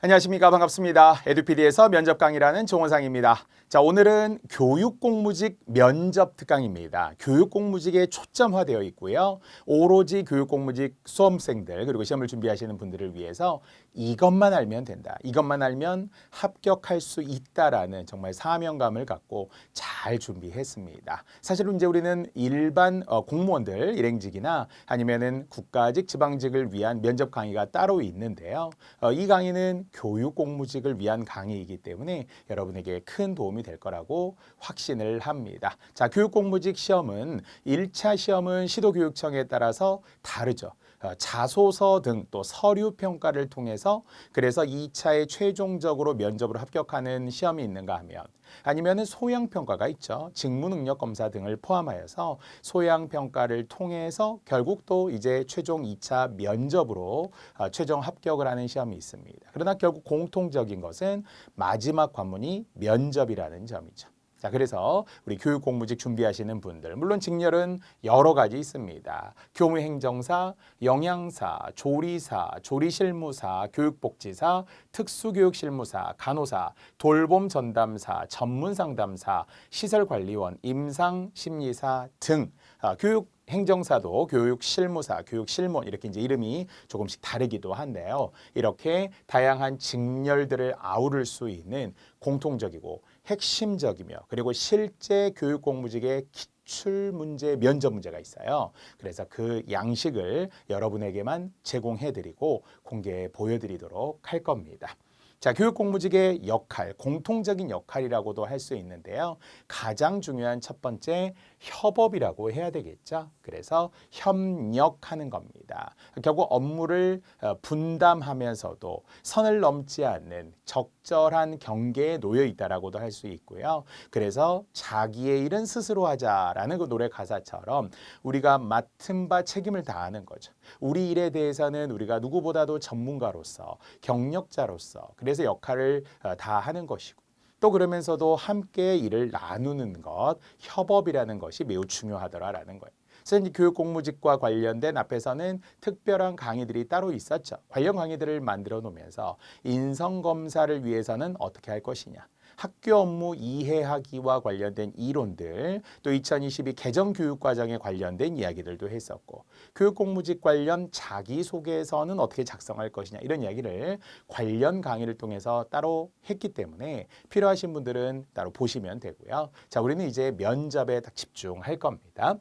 안녕하십니까. 반갑습니다. 에듀피디에서 면접 강의라는 정원상입니다. 자, 오늘은 교육공무직 면접 특강입니다. 교육공무직에 초점화되어 있고요. 오로지 교육공무직 수험생들 그리고 시험을 준비하시는 분들을 위해서 이것만 알면 된다. 이것만 알면 합격할 수 있다라는 정말 사명감을 갖고 잘 준비했습니다. 사실은 이제 우리는 일반 공무원들 일행직이나 아니면은 국가직, 지방직을 위한 면접 강의가 따로 있는데요. 이 강의는 교육공무직을 위한 강의이기 때문에 여러분에게 큰 도움이 될 거라고 확신을 합니다. 자, 교육공무직 시험은 1차 시험은 시도교육청에 따라서 다르죠. 자소서 등 또 서류 평가를 통해서 그래서 2차에 최종적으로 면접으로 합격하는 시험이 있는가 하면 아니면은 소양 평가가 있죠. 직무 능력 검사 등을 포함하여서 소양 평가를 통해서 결국 또 이제 최종 2차 면접으로 최종 합격을 하는 시험이 있습니다. 그러나 결국 공통적인 것은 마지막 관문이 면접이라는 점이죠. 자, 그래서 우리 교육공무직 준비하시는 분들, 물론 직렬은 여러 가지 있습니다. 교무행정사, 영양사, 조리사, 조리실무사, 교육복지사, 특수교육실무사, 간호사, 돌봄전담사, 전문상담사, 시설관리원, 임상심리사 등 교육 행정사도 교육실무사, 교육실무 이렇게 이제 이름이 조금씩 다르기도 한데요. 이렇게 다양한 직렬들을 아우를 수 있는 공통적이고 핵심적이며 그리고 실제 교육공무직의 기출 문제, 면접 문제가 있어요. 그래서 그 양식을 여러분에게만 제공해드리고 공개해 보여드리도록 할 겁니다. 자, 교육공무직의 역할, 공통적인 역할이라고도 할 수 있는데요. 가장 중요한 첫 번째 협업이라고 해야 되겠죠. 그래서 협력하는 겁니다. 결국 업무를 분담하면서도 선을 넘지 않는 적절한 경계에 놓여 있다라고도 할 수 있고요. 그래서 자기의 일은 스스로 하자라는 그 노래 가사처럼 우리가 맡은 바 책임을 다하는 거죠. 우리 일에 대해서는 우리가 누구보다도 전문가로서 경력자로서 그래서 역할을 다 하는 것이고 또 그러면서도 함께 일을 나누는 것, 협업이라는 것이 매우 중요하더라라는 거예요. 그래서 이제 교육공무직과 관련된 앞에서는 특별한 강의들이 따로 있었죠. 관련 강의들을 만들어 놓으면서 인성검사를 위해서는 어떻게 할 것이냐. 학교 업무 이해하기와 관련된 이론들, 또 2022 개정교육과정에 관련된 이야기들도 했었고 교육공무직 관련 자기소개서는 어떻게 작성할 것이냐 이런 이야기를 관련 강의를 통해서 따로 했기 때문에 필요하신 분들은 따로 보시면 되고요. 자, 우리는 이제 면접에 딱 집중할 겁니다.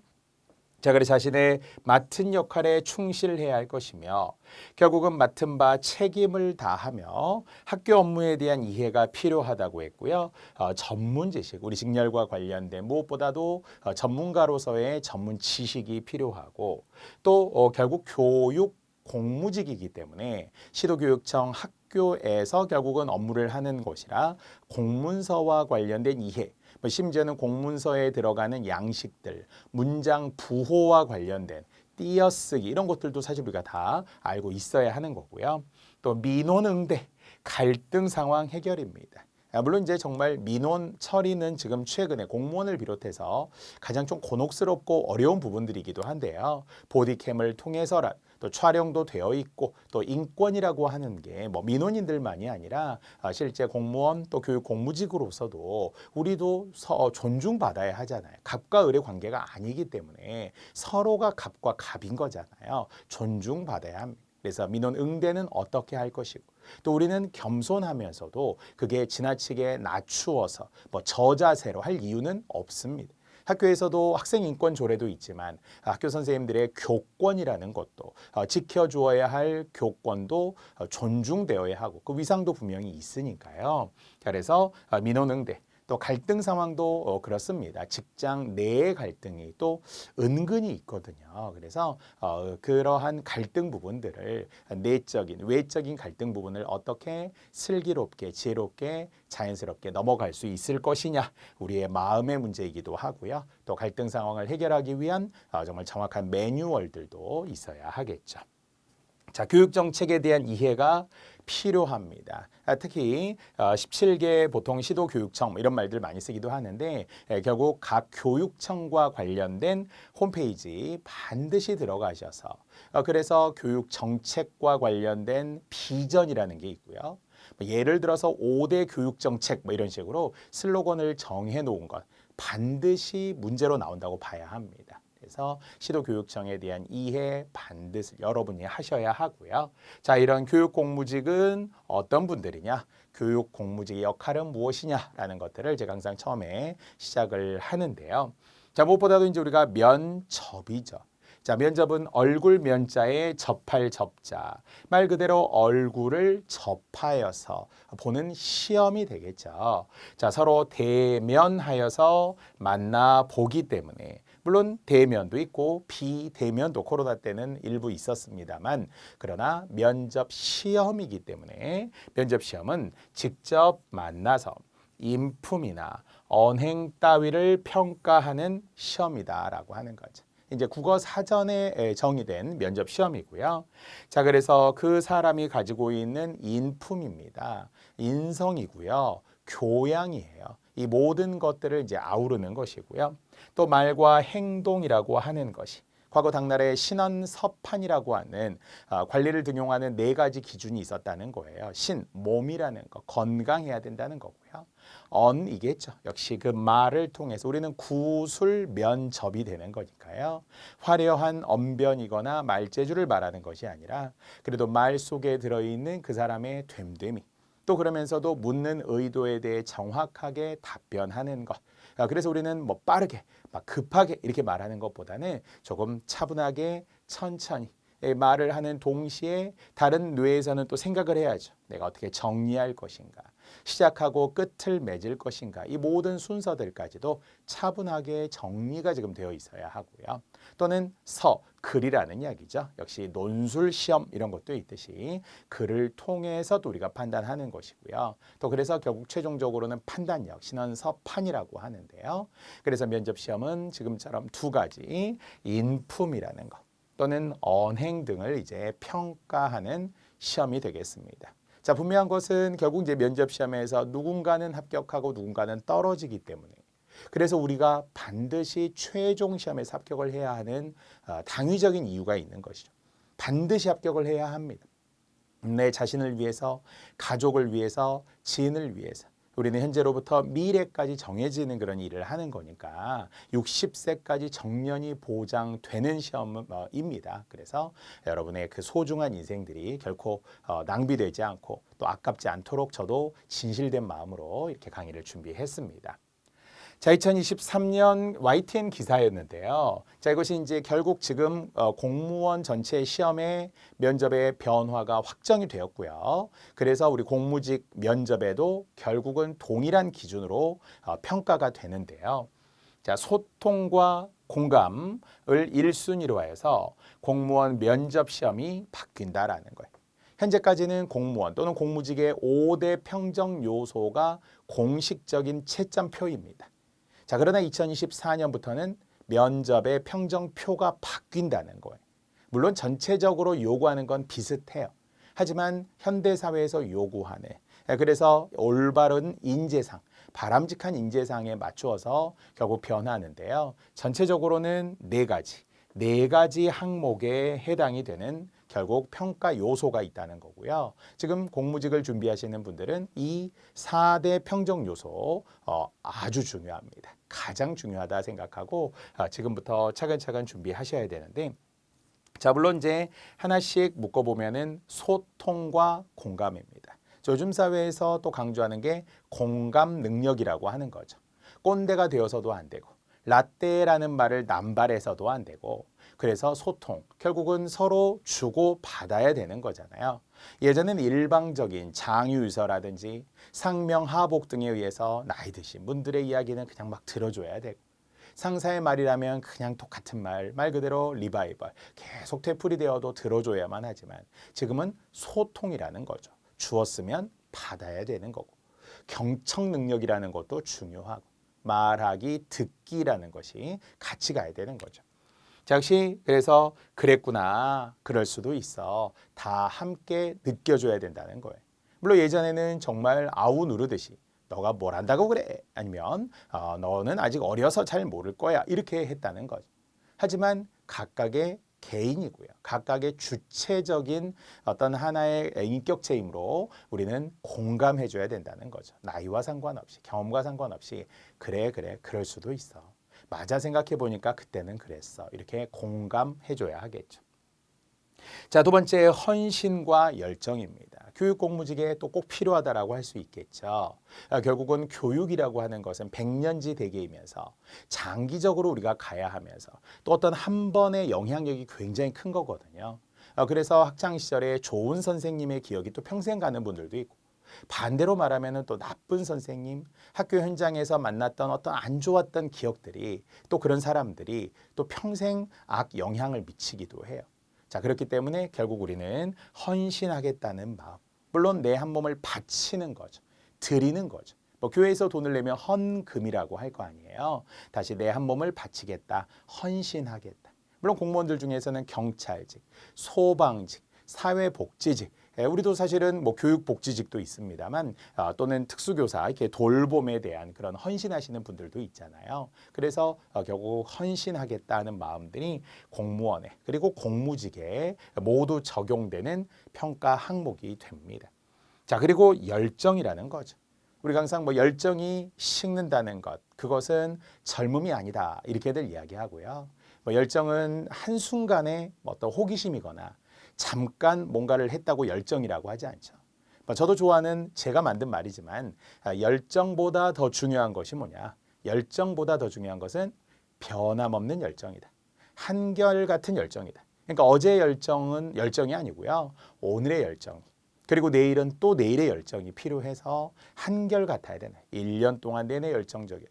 자, 그래서 자신의 맡은 역할에 충실해야 할 것이며 결국은 맡은 바 책임을 다하며 학교 업무에 대한 이해가 필요하다고 했고요. 전문 지식, 우리 직렬과 관련된 무엇보다도 전문가로서의 전문 지식이 필요하고 또 결국 교육 공무직이기 때문에 시도교육청 학교에서 결국은 업무를 하는 곳이라 공문서와 관련된 이해 심지어는 공문서에 들어가는 양식들, 문장 부호와 관련된 띄어쓰기 이런 것들도 사실 우리가 다 알고 있어야 하는 거고요. 또 민원응대, 갈등 상황 해결입니다. 물론 이제 정말 민원 처리는 지금 최근에 공무원을 비롯해서 가장 좀 곤혹스럽고 어려운 부분들이기도 한데요. 보디캠을 통해서라 또 촬영도 되어 있고 또 인권이라고 하는 게 뭐 민원인들만이 아니라 실제 공무원 또 교육 공무직으로서도 우리도 존중받아야 하잖아요. 갑과 을의 관계가 아니기 때문에 서로가 갑과 갑인 거잖아요. 존중받아야 합니다. 그래서 민원 응대는 어떻게 할 것이고 또 우리는 겸손하면서도 그게 지나치게 낮추어서 뭐 저자세로 할 이유는 없습니다. 학교에서도 학생 인권 조례도 있지만 학교 선생님들의 교권이라는 것도 지켜주어야 할 교권도 존중되어야 하고 그 위상도 분명히 있으니까요. 그래서 민원응대 또 갈등 상황도 그렇습니다. 직장 내의 갈등이 또 은근히 있거든요. 그래서 그러한 갈등 부분들을 내적인, 외적인 갈등 부분을 어떻게 슬기롭게, 지혜롭게, 자연스럽게 넘어갈 수 있을 것이냐. 우리의 마음의 문제이기도 하고요. 또 갈등 상황을 해결하기 위한 정말 정확한 매뉴얼들도 있어야 하겠죠. 자, 교육 정책에 대한 이해가 필요합니다. 특히 17개 보통 시도교육청 이런 말들 많이 쓰기도 하는데 결국 각 교육청과 관련된 홈페이지 반드시 들어가셔서 그래서 교육 정책과 관련된 비전이라는 게 있고요. 예를 들어서 5대 교육 정책 이런 식으로 슬로건을 정해 놓은 것 반드시 문제로 나온다고 봐야 합니다. 그래서 시도교육청에 대한 이해 반드시 여러분이 하셔야 하고요. 자, 이런 교육공무직은 어떤 분들이냐? 교육공무직의 역할은 무엇이냐라는 것들을 제가 항상 처음에 시작을 하는데요. 자, 무엇보다도 이제 우리가 면접이죠. 자, 면접은 얼굴 면자에 접할 접자. 말 그대로 얼굴을 접하여서 보는 시험이 되겠죠. 자, 서로 대면하여서 만나 보기 때문에 물론 대면도 있고 비대면도 코로나 때는 일부 있었습니다만 그러나 면접 시험이기 때문에 면접 시험은 직접 만나서 인품이나 언행 따위를 평가하는 시험이다라고 하는 거죠. 이제 국어 사전에 정의된 면접 시험이고요. 자, 그래서 그 사람이 가지고 있는 인품입니다. 인성이고요. 교양이에요. 이 모든 것들을 이제 아우르는 것이고요. 또 말과 행동이라고 하는 것이 과거 당날에 신언서판이라고 하는 관리를 등용하는 4가지 기준이 있었다는 거예요. 신, 몸이라는 거, 건강해야 된다는 거고요. 언이겠죠. 역시 그 말을 통해서 우리는 구술면접이 되는 거니까요. 화려한 언변이거나 말재주를 말하는 것이 아니라 그래도 말 속에 들어있는 그 사람의 됨됨이 또 그러면서도 묻는 의도에 대해 정확하게 답변하는 것. 그래서 우리는 뭐 빠르게 막 급하게 이렇게 말하는 것보다는 조금 차분하게 천천히 말을 하는 동시에 다른 뇌에서는 또 생각을 해야죠. 내가 어떻게 정리할 것인가. 시작하고 끝을 맺을 것인가. 이 모든 순서들까지도 차분하게 정리가 지금 되어 있어야 하고요. 또는 글이라는 이야기죠. 역시 논술 시험 이런 것도 있듯이 글을 통해서 또 우리가 판단하는 것이고요. 또 그래서 결국 최종적으로는 판단력, 신언서판이라고 하는데요. 그래서 면접 시험은 지금처럼 2가지 인품이라는 것 또는 언행 등을 이제 평가하는 시험이 되겠습니다. 자, 분명한 것은 결국 이제 면접 시험에서 누군가는 합격하고 누군가는 떨어지기 때문에 그래서 우리가 반드시 최종 시험에서 합격을 해야 하는 당위적인 이유가 있는 것이죠. 반드시 합격을 해야 합니다. 내 자신을 위해서, 가족을 위해서, 지인을 위해서 우리는 현재로부터 미래까지 정해지는 그런 일을 하는 거니까 60세까지 정년이 보장되는 시험입니다. 그래서 여러분의 그 소중한 인생들이 결코 낭비되지 않고 또 아깝지 않도록 저도 진실된 마음으로 이렇게 강의를 준비했습니다. 자, 2023년 YTN 기사였는데요. 자, 이것이 이제 결국 지금 공무원 전체 시험의 면접의 변화가 확정이 되었고요. 그래서 우리 공무직 면접에도 결국은 동일한 기준으로 평가가 되는데요. 자, 소통과 공감을 1순위로 해서 공무원 면접 시험이 바뀐다라는 거예요. 현재까지는 공무원 또는 공무직의 5대 평정 요소가 공식적인 채점표입니다. 자, 그러나 2024년부터는 면접의 평정표가 바뀐다는 거예요. 물론 전체적으로 요구하는 건 비슷해요. 하지만 현대사회에서 요구하는 그래서 올바른 인재상, 바람직한 인재상에 맞추어서 결국 변하는데요. 전체적으로는 4가지 항목에 해당이 되는 결국 평가 요소가 있다는 거고요. 지금 공무직을 준비하시는 분들은 이 4대 평정 요소 아주 중요합니다. 가장 중요하다 생각하고 지금부터 차근차근 준비하셔야 되는데 자, 물론 이제 하나씩 묶어보면은 소통과 공감입니다. 요즘 사회에서 또 강조하는 게 공감 능력이라고 하는 거죠. 꼰대가 되어서도 안 되고 라떼라는 말을 남발해서도 안 되고 그래서 소통, 결국은 서로 주고 받아야 되는 거잖아요. 예전에는 일방적인 장유유서라든지 상명하복 등에 의해서 나이 드신 분들의 이야기는 그냥 막 들어줘야 되고 상사의 말이라면 그냥 똑같은 말 그대로 리바이벌, 계속 되풀이 되어도 들어줘야만 하지만 지금은 소통이라는 거죠. 주었으면 받아야 되는 거고 경청 능력이라는 것도 중요하고 말하기, 듣기라는 것이 같이 가야 되는 거죠. 자, 역시 그래서 그랬구나. 그럴 수도 있어. 다 함께 느껴줘야 된다는 거예요. 물론 예전에는 정말 아우 누르듯이 너가 뭘 안다고 그래? 아니면 너는 아직 어려서 잘 모를 거야. 이렇게 했다는 거죠. 하지만 각각의 개인이고요. 각각의 주체적인 어떤 하나의 인격체이므로 우리는 공감해줘야 된다는 거죠. 나이와 상관없이, 경험과 상관없이 그래, 그럴 수도 있어. 맞아 생각해 보니까 그때는 그랬어. 이렇게 공감해줘야 하겠죠. 자, 두 번째 헌신과 열정입니다. 교육 공무직에 또 꼭 필요하다라고 할 수 있겠죠. 결국은 교육이라고 하는 것은 백년지 대계이면서 장기적으로 우리가 가야 하면서 또 어떤 한 번의 영향력이 굉장히 큰 거거든요. 그래서 학창 시절에 좋은 선생님의 기억이 또 평생 가는 분들도 있고 반대로 말하면 또 나쁜 선생님, 학교 현장에서 만났던 어떤 안 좋았던 기억들이 또 그런 사람들이 또 평생 악 영향을 미치기도 해요. 자, 그렇기 때문에 결국 우리는 헌신하겠다는 마음. 물론 내 한 몸을 바치는 거죠. 드리는 거죠. 뭐 교회에서 돈을 내면 헌금이라고 할 거 아니에요. 다시 내 한 몸을 바치겠다. 헌신하겠다. 물론 공무원들 중에서는 경찰직, 소방직, 사회복지직, 우리도 사실은 뭐 교육복지직도 있습니다만 또는 특수교사 이렇게 돌봄에 대한 그런 헌신하시는 분들도 있잖아요. 그래서 결국 헌신하겠다는 마음들이 공무원에 그리고 공무직에 모두 적용되는 평가 항목이 됩니다. 자, 그리고 열정이라는 거죠. 우리가 항상 뭐 열정이 식는다는 것, 그것은 젊음이 아니다 이렇게들 이야기하고요. 뭐 열정은 한순간에 어떤 호기심이거나 잠깐 뭔가를 했다고 열정이라고 하지 않죠. 저도 좋아하는 제가 만든 말이지만 열정보다 더 중요한 것이 뭐냐. 열정보다 더 중요한 것은 변함없는 열정이다. 한결같은 열정이다. 그러니까 어제의 열정은 열정이 아니고요. 오늘의 열정. 그리고 내일은 또 내일의 열정이 필요해서 한결같아야 되네. 1년 동안 내내 열정적이야.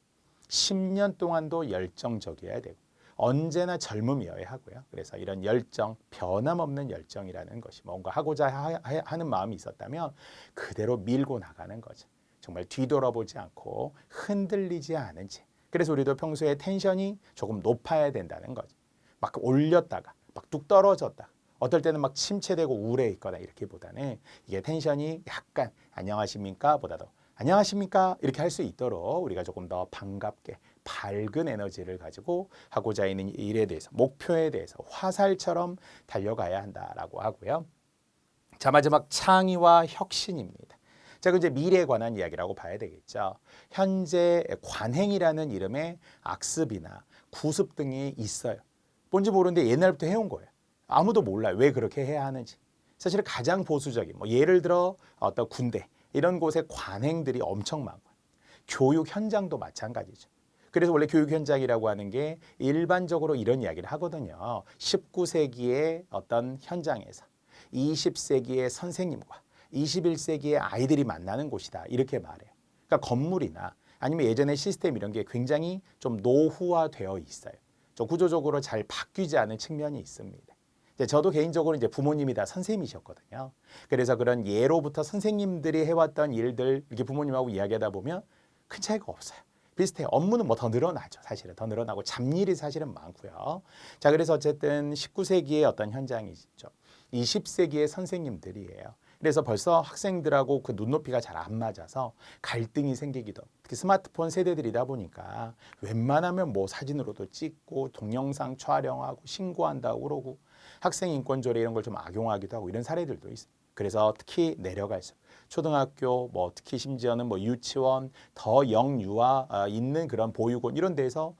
10년 동안도 열정적이어야 되고. 언제나 젊음이어야 하고요. 그래서 이런 열정, 변함없는 열정이라는 것이 뭔가 하고자 하는 마음이 있었다면 그대로 밀고 나가는 거죠. 정말 뒤돌아보지 않고 흔들리지 않은 채. 그래서 우리도 평소에 텐션이 조금 높아야 된다는 거죠. 막 올렸다가 막 뚝 떨어졌다가 어떨 때는 막 침체되고 우울해 있거나 이렇게보다는 이게 텐션이 약간 안녕하십니까 보다도 안녕하십니까 이렇게 할 수 있도록 우리가 조금 더 반갑게 밝은 에너지를 가지고 하고자 있는 일에 대해서 목표에 대해서 화살처럼 달려가야 한다라고 하고요. 자, 마지막 창의와 혁신입니다. 자, 그 이제 미래에 관한 이야기라고 봐야 되겠죠. 현재 관행이라는 이름의 악습이나 구습 등이 있어요. 뭔지 모르는데 옛날부터 해온 거예요. 아무도 몰라요. 왜 그렇게 해야 하는지. 사실 가장 보수적인 뭐 예를 들어 어떤 군대 이런 곳의 관행들이 엄청 많고요. 교육 현장도 마찬가지죠. 그래서 원래 교육 현장이라고 하는 게 일반적으로 이런 이야기를 하거든요. 19세기의 어떤 현장에서 20세기의 선생님과 21세기의 아이들이 만나는 곳이다. 이렇게 말해요. 그러니까 건물이나 아니면 예전의 시스템 이런 게 굉장히 좀 노후화되어 있어요. 좀 구조적으로 잘 바뀌지 않은 측면이 있습니다. 저도 개인적으로 이제 부모님이 다 선생님이셨거든요. 그래서 그런 예로부터 선생님들이 해왔던 일들 이렇게 부모님하고 이야기하다 보면 큰 차이가 없어요. 비슷해요. 업무는 뭐 더 늘어나죠. 사실은 더 늘어나고 잡일이 사실은 많고요. 자, 그래서 어쨌든 19세기의 어떤 현장이죠. 20세기의 선생님들이에요. 그래서 벌써 학생들하고 그 눈높이가 잘 안 맞아서 갈등이 생기기도. 특히 스마트폰 세대들이다 보니까 웬만하면 뭐 사진으로도 찍고 동영상 촬영하고 신고한다고 그러고 학생 인권 조례 이런 걸 좀 악용하기도 하고 이런 사례들도 있어요. 그래서 특히 내려갈수록 초등학교 뭐 특히 심지어는 뭐 유치원 더 영유아 있는 그런 보육원 이런 데서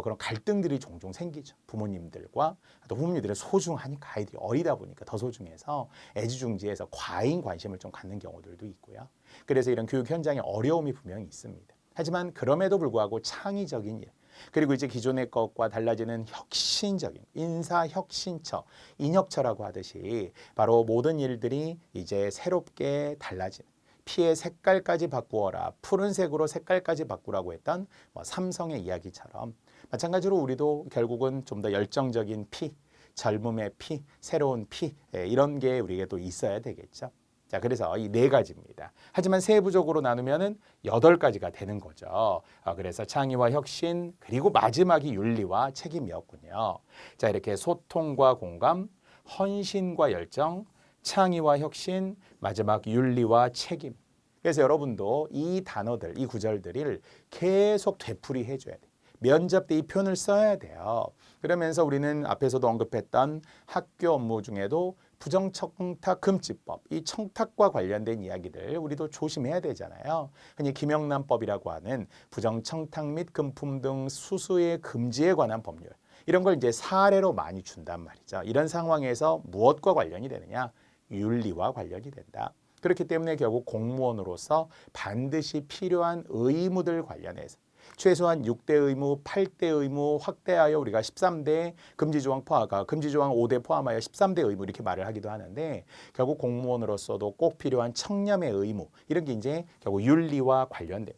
그런 갈등들이 종종 생기죠. 부모님들과 또 부모님들은 소중하니까 아이들이 어리다 보니까 더 소중해서 애지중지해서 과잉 관심을 좀 갖는 경우들도 있고요. 그래서 이런 교육 현장에 어려움이 분명히 있습니다. 하지만 그럼에도 불구하고 창의적인 일 그리고 이제 기존의 것과 달라지는 혁신적인 인사혁신처, 인혁처라고 하듯이 바로 모든 일들이 이제 새롭게 달라지는 피의 색깔까지 바꾸어라. 푸른색으로 색깔까지 바꾸라고 했던 뭐 삼성의 이야기처럼 마찬가지로 우리도 결국은 좀 더 열정적인 피, 젊음의 피, 새로운 피 이런 게 우리에게 또 있어야 되겠죠. 자, 그래서 이 네 가지입니다. 하지만 세부적으로 나누면은 8가지가 되는 거죠. 그래서 창의와 혁신, 그리고 마지막이 윤리와 책임이었군요. 자, 이렇게 소통과 공감, 헌신과 열정, 창의와 혁신, 마지막 윤리와 책임. 그래서 여러분도 이 단어들, 이 구절들을 계속 되풀이해 줘야 돼요. 면접 때 이 표현을 써야 돼요. 그러면서 우리는 앞에서도 언급했던 학교 업무 중에도 부정청탁 금지법, 이 청탁과 관련된 이야기들 우리도 조심해야 되잖아요. 흔히 김영란법이라고 하는 부정청탁 및 금품 등 수수의 금지에 관한 법률. 이런 걸 이제 사례로 많이 준단 말이죠. 이런 상황에서 무엇과 관련이 되느냐? 윤리와 관련이 된다. 그렇기 때문에 결국 공무원으로서 반드시 필요한 의무들 관련해서 최소한 6대 의무, 8대 의무 확대하여 우리가 13대 금지조항 포함과 금지조항 5대 포함하여 13대 의무 이렇게 말을 하기도 하는데 결국 공무원으로서도 꼭 필요한 청렴의 의무 이런 게 이제 결국 윤리와 관련된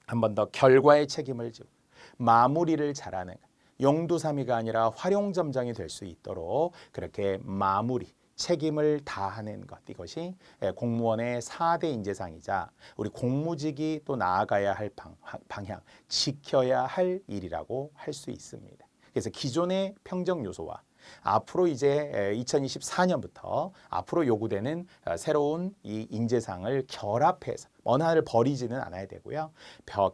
한 번 더 결과의 책임을 지고 마무리를 잘하는 용두사미가 아니라 활용점정이 될 수 있도록 그렇게 마무리 책임을 다하는 것 이것이 공무원의 4대 인재상이자 우리 공무직이 또 나아가야 할 방향 지켜야 할 일이라고 할 수 있습니다. 그래서 기존의 평정 요소와 앞으로 이제 2024년부터 앞으로 요구되는 새로운 이 인재상을 결합해서 어느 하나를 버리지는 않아야 되고요.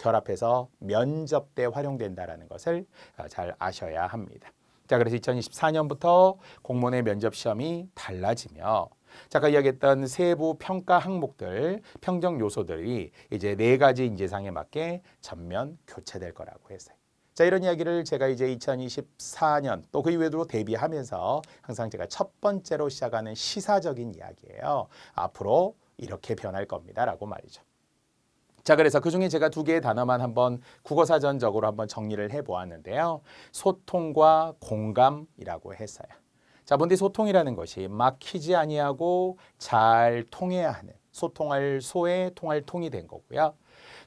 결합해서 면접 때 활용된다라는 것을 잘 아셔야 합니다. 자, 그래서 2024년부터 공무원의 면접 시험이 달라지며 자, 아까 이야기했던 세부 평가 항목들, 평정 요소들이 이제 4가지 인재상에 맞게 전면 교체될 거라고 했어요. 자, 이런 이야기를 제가 이제 2024년 또 그 이후에도 대비하면서 항상 제가 첫 번째로 시작하는 시사적인 이야기예요. 앞으로 이렇게 변할 겁니다라고 말이죠. 자, 그래서 그중에 제가 2개의 단어만 한번 국어사전적으로 한번 정리를 해보았는데요. 소통과 공감이라고 했어요. 자, 뭔데 소통이라는 것이 막히지 아니하고 잘 통해야 하는 소통할 소에 통할 통이 된 거고요.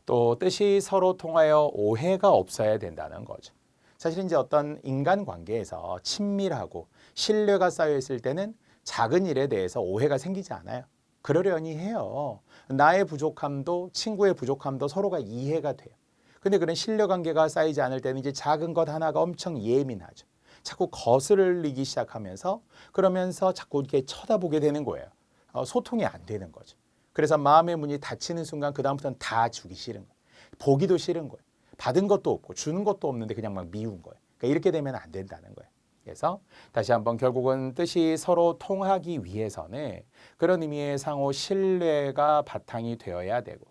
또 뜻이 서로 통하여 오해가 없어야 된다는 거죠. 사실 이제 어떤 인간관계에서 친밀하고 신뢰가 쌓여 있을 때는 작은 일에 대해서 오해가 생기지 않아요. 그러려니 해요. 나의 부족함도 친구의 부족함도 서로가 이해가 돼요. 근데 그런 신뢰관계가 쌓이지 않을 때는 이제 작은 것 하나가 엄청 예민하죠. 자꾸 거슬리기 시작하면서 그러면서 자꾸 이렇게 쳐다보게 되는 거예요. 소통이 안 되는 거죠. 그래서 마음의 문이 닫히는 순간 그 다음부터는 다 주기 싫은 거예요. 보기도 싫은 거예요. 받은 것도 없고 주는 것도 없는데 그냥 막 미운 거예요. 그러니까 이렇게 되면 안 된다는 거예요. 그래서 다시 한번 결국은 뜻이 서로 통하기 위해서는 그런 의미의 상호 신뢰가 바탕이 되어야 되고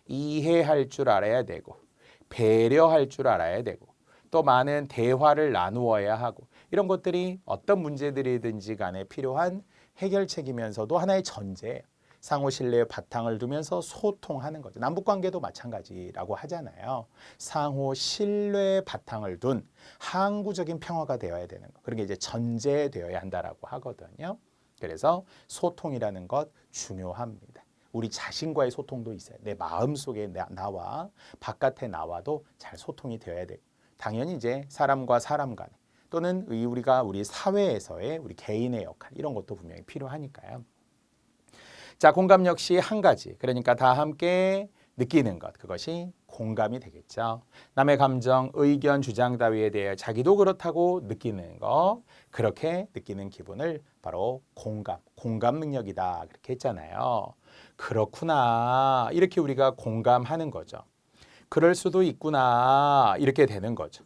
이해할 줄 알아야 되고 배려할 줄 알아야 되고 또 많은 대화를 나누어야 하고 이런 것들이 어떤 문제들이든지 간에 필요한 해결책이면서도 하나의 전제예요. 상호 신뢰의 바탕을 두면서 소통하는 거죠. 남북관계도 마찬가지라고 하잖아요. 상호 신뢰의 바탕을 둔 항구적인 평화가 되어야 되는 거. 그런 게 이제 전제되어야 한다라고 하거든요. 그래서 소통이라는 것 중요합니다. 우리 자신과의 소통도 있어요. 내 마음속에 나와 바깥의 나와도 잘 소통이 되어야 되고 당연히 이제 사람과 사람 간에 또는 우리 사회에서의 우리 개인의 역할 이런 것도 분명히 필요하니까요. 자, 공감 역시 한 가지. 그러니까 다 함께 느끼는 것. 그것이 공감이 되겠죠. 남의 감정, 의견, 주장 따위에 대해 자기도 그렇다고 느끼는 것. 그렇게 느끼는 기분을 바로 공감 능력이다. 그렇게 했잖아요. 그렇구나. 이렇게 우리가 공감하는 거죠. 그럴 수도 있구나. 이렇게 되는 거죠.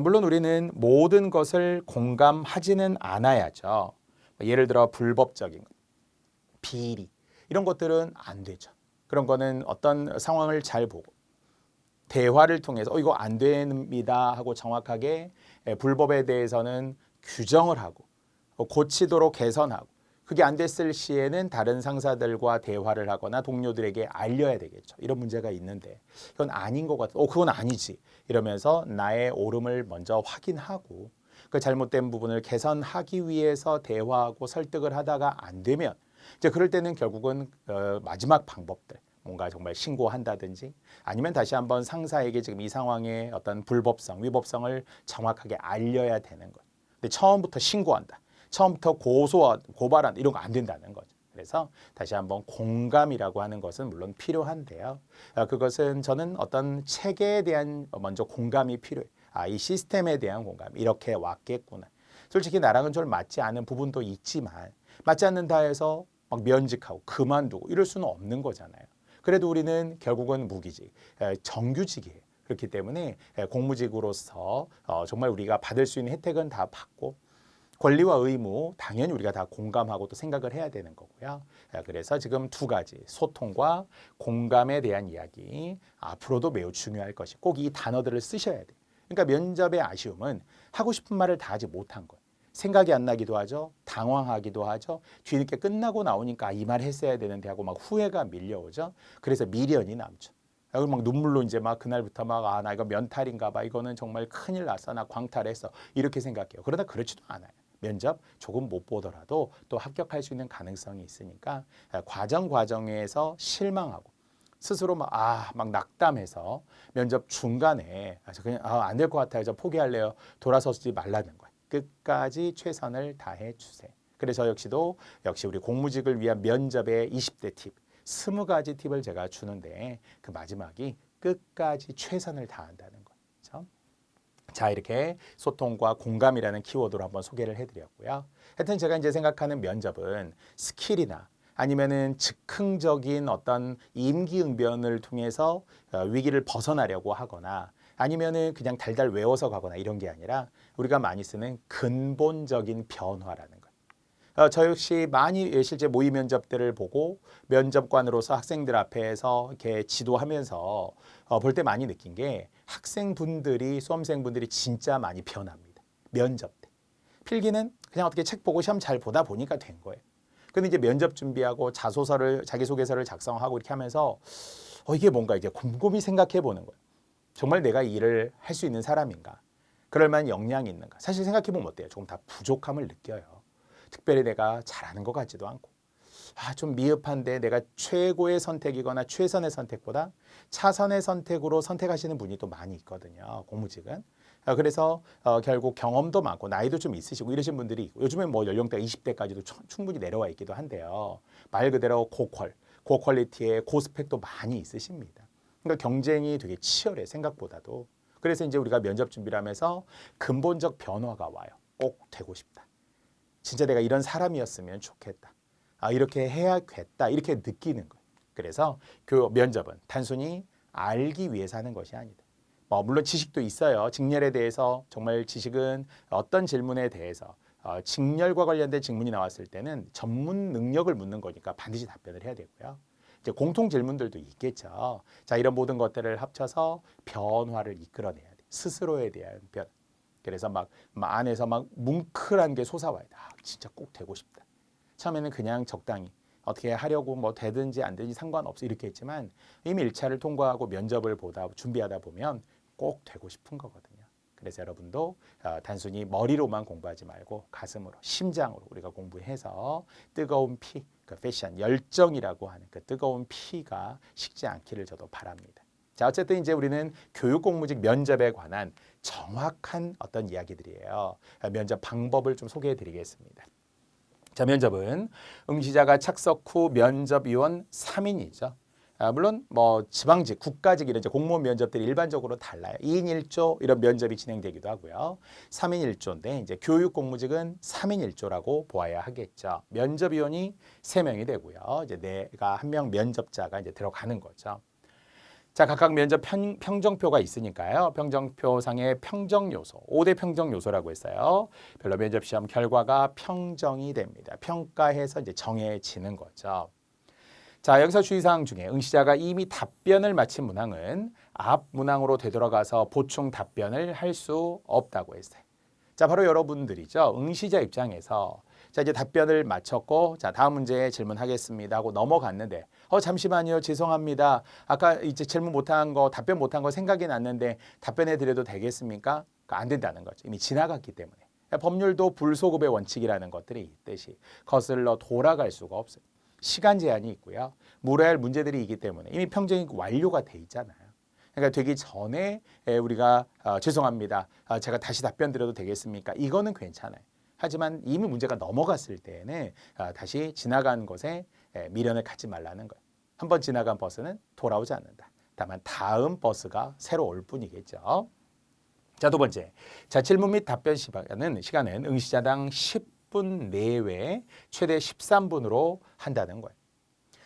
물론 우리는 모든 것을 공감하지는 않아야죠. 예를 들어 불법적인 것. 비리 이런 것들은 안 되죠. 그런 거는 어떤 상황을 잘 보고 대화를 통해서 이거 안 됩니다 하고 정확하게 불법에 대해서는 규정을 하고 고치도록 개선하고 그게 안 됐을 시에는 다른 상사들과 대화를 하거나 동료들에게 알려야 되겠죠. 이런 문제가 있는데 이건 아닌 것 같아. 그건 아니지. 이러면서 나의 옳음을 먼저 확인하고 그 잘못된 부분을 개선하기 위해서 대화하고 설득을 하다가 안 되면 이제 그럴 때는 결국은 마지막 방법들 뭔가 정말 신고한다든지 아니면 다시 한번 상사에게 지금 이 상황의 어떤 불법성, 위법성을 정확하게 알려야 되는 것. 근데 처음부터 신고한다. 처음부터 고발한다. 이런 거 안 된다는 거죠. 그래서 다시 한번 공감이라고 하는 것은 물론 필요한데요. 그것은 저는 어떤 체계에 대한 먼저 공감이 필요해. 이 시스템에 대한 공감. 이렇게 왔겠구나. 솔직히 나랑은 좀 맞지 않은 부분도 있지만 맞지 않는다 해서 막 면직하고 그만두고 이럴 수는 없는 거잖아요. 그래도 우리는 결국은 무기직, 정규직이에요. 그렇기 때문에 공무직으로서 정말 우리가 받을 수 있는 혜택은 다 받고 권리와 의무 당연히 우리가 다 공감하고 또 생각을 해야 되는 거고요. 그래서 지금 두 가지 소통과 공감에 대한 이야기 앞으로도 매우 중요할 것이 꼭 이 단어들을 쓰셔야 돼요. 그러니까 면접의 아쉬움은 하고 싶은 말을 다 하지 못한 거예요. 생각이 안 나기도 하죠. 당황하기도 하죠. 뒤늦게 끝나고 나오니까 이 말 했어야 되는데 하고 막 후회가 밀려오죠. 그래서 미련이 남죠. 그리고 막 눈물로 이제 막 그날부터 막 나 이거 면탈인가 봐. 이거는 정말 큰일 났어. 나 광탈했어. 이렇게 생각해요. 그러나 그렇지도 않아요. 면접 조금 못 보더라도 또 합격할 수 있는 가능성이 있으니까 과정에서 실망하고 스스로 막 낙담해서 면접 중간에 그냥 안 될 것 같아요. 저 포기할래요. 돌아서지 말라는 거예요. 끝까지 최선을 다해 주세요. 그래서 역시 우리 공무직을 위한 면접의 20대 팁, 20가지 팁을 제가 주는데 그 마지막이 끝까지 최선을 다한다는 거예요. 그렇죠? 자, 이렇게 소통과 공감이라는 키워드로 한번 소개를 해드렸고요. 하여튼 제가 이제 생각하는 면접은 스킬이나 아니면은 즉흥적인 어떤 임기응변을 통해서 위기를 벗어나려고 하거나 아니면은 그냥 달달 외워서 가거나 이런 게 아니라 우리가 많이 쓰는 근본적인 변화라는 거예요. 저 역시 많이 실제 모의 면접들을 보고 면접관으로서 학생들 앞에서 이렇게 지도하면서 볼 때 많이 느낀 게 학생분들이 수험생분들이 진짜 많이 변합니다. 면접 때. 필기는 그냥 어떻게 책 보고 시험 잘 보다 보니까 된 거예요. 근데 이제 면접 준비하고 자기소개서를 작성하고 이렇게 하면서 이게 뭔가 이제 곰곰이 생각해 보는 거예요. 정말 내가 이 일을 할 수 있는 사람인가? 그럴 만한 역량이 있는가? 사실 생각해 보면 어때요? 조금 다 부족함을 느껴요. 특별히 내가 잘하는 것 같지도 않고. 좀 미흡한데 내가 최고의 선택이거나 최선의 선택보다 차선의 선택으로 선택하시는 분이 또 많이 있거든요. 공무직은. 그래서 결국 경험도 많고 나이도 좀 있으시고 이러신 분들이 있고 요즘엔 뭐 연령대가 20대까지도 충분히 내려와 있기도 한데요. 말 그대로 고퀄리티의 고스펙도 많이 있으십니다. 그러니까 경쟁이 되게 치열해 생각보다도. 그래서 이제 우리가 면접 준비를 하면서 근본적 변화가 와요. 꼭 되고 싶다. 진짜 내가 이런 사람이었으면 좋겠다. 이렇게 해야겠다. 이렇게 느끼는 거예요. 그래서 그 면접은 단순히 알기 위해서 하는 것이 아니다. 물론 지식도 있어요. 직렬에 대해서 정말 지식은 어떤 질문에 대해서 직렬과 관련된 질문이 나왔을 때는 전문 능력을 묻는 거니까 반드시 답변을 해야 되고요. 이제 공통 질문들도 있겠죠. 자, 이런 모든 것들을 합쳐서 변화를 이끌어내야 돼. 스스로에 대한 변화. 그래서 막 안에서 막 뭉클한 게 솟아와야 돼. 진짜 꼭 되고 싶다. 처음에는 그냥 적당히 어떻게 하려고 뭐 되든지 안 되든지 상관없어 이렇게 했지만 이미 1차를 통과하고 면접을 준비하다 보면 꼭 되고 싶은 거거든요. 그래서 여러분도 단순히 머리로만 공부하지 말고 가슴으로, 심장으로 우리가 공부해서 뜨거운 피, 그 패션, 열정이라고 하는 그 뜨거운 피가 식지 않기를 저도 바랍니다. 자, 어쨌든 이제 우리는 교육공무직 면접에 관한 정확한 어떤 이야기들이에요. 면접 방법을 좀 소개해 드리겠습니다. 자, 면접은 응시자가 착석 후 면접위원 3인이죠. 물론 뭐 지방직, 국가직 이런 이제 공무원 면접들이 일반적으로 달라요. 2인 1조 이런 면접이 진행되기도 하고요. 3인 1조인데 이제 교육공무직은 3인 1조라고 보아야 하겠죠. 면접위원이 3명이 되고요. 이제 내가 한 명 면접자가 이제 들어가는 거죠. 자, 각각 면접 평정표가 있으니까요. 평정표상의 평정 요소, 5대 평정 요소라고 했어요. 별로 면접 시험 결과가 평정이 됩니다. 평가해서 이제 정해지는 거죠. 자, 여기서 주의사항 중에 응시자가 이미 답변을 마친 문항은 앞 문항으로 되돌아가서 보충 답변을 할 수 없다고 했어요. 자, 바로 여러분들이죠. 응시자 입장에서 자, 이제 답변을 마쳤고 자, 다음 문제 질문하겠습니다 하고 넘어갔는데 잠시만요. 죄송합니다. 아까 이제 질문 못한 거, 답변 못한 거 생각이 났는데 답변해 드려도 되겠습니까? 안 된다는 거죠. 이미 지나갔기 때문에. 법률도 불소급의 원칙이라는 것들이 있듯이 거슬러 돌아갈 수가 없어요. 시간 제한이 있고요. 물어야 할 문제들이 있기 때문에 이미 평정이 완료가 돼 있잖아요. 그러니까 되기 전에 우리가 죄송합니다. 제가 다시 답변 드려도 되겠습니까? 이거는 괜찮아요. 하지만 이미 문제가 넘어갔을 때에는 다시 지나간 것에 미련을 갖지 말라는 거예요. 한번 지나간 버스는 돌아오지 않는다. 다만 다음 버스가 새로 올 뿐이겠죠. 자, 두 번째. 자, 질문 및 답변 시간은 응시자당 10분 내외 최대 13분으로 한다는 거예요.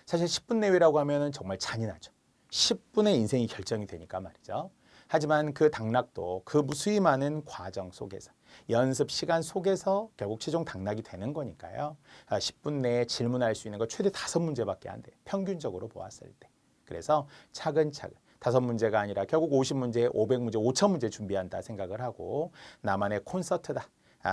사실 10분 내외라고 하면 정말 잔인하죠. 10분의 인생이 결정이 되니까 말이죠. 하지만 그 당락도 그 무수히 많은 과정 속에서 연습 시간 속에서 결국 최종 당락이 되는 거니까요. 10분 내에 질문할 수 있는 거 최대 5문제밖에 안 돼요. 평균적으로 보았을 때. 그래서 차근차근 5문제가 아니라 결국 50문제, 500문제, 5000문제 준비한다 생각을 하고 나만의 콘서트다.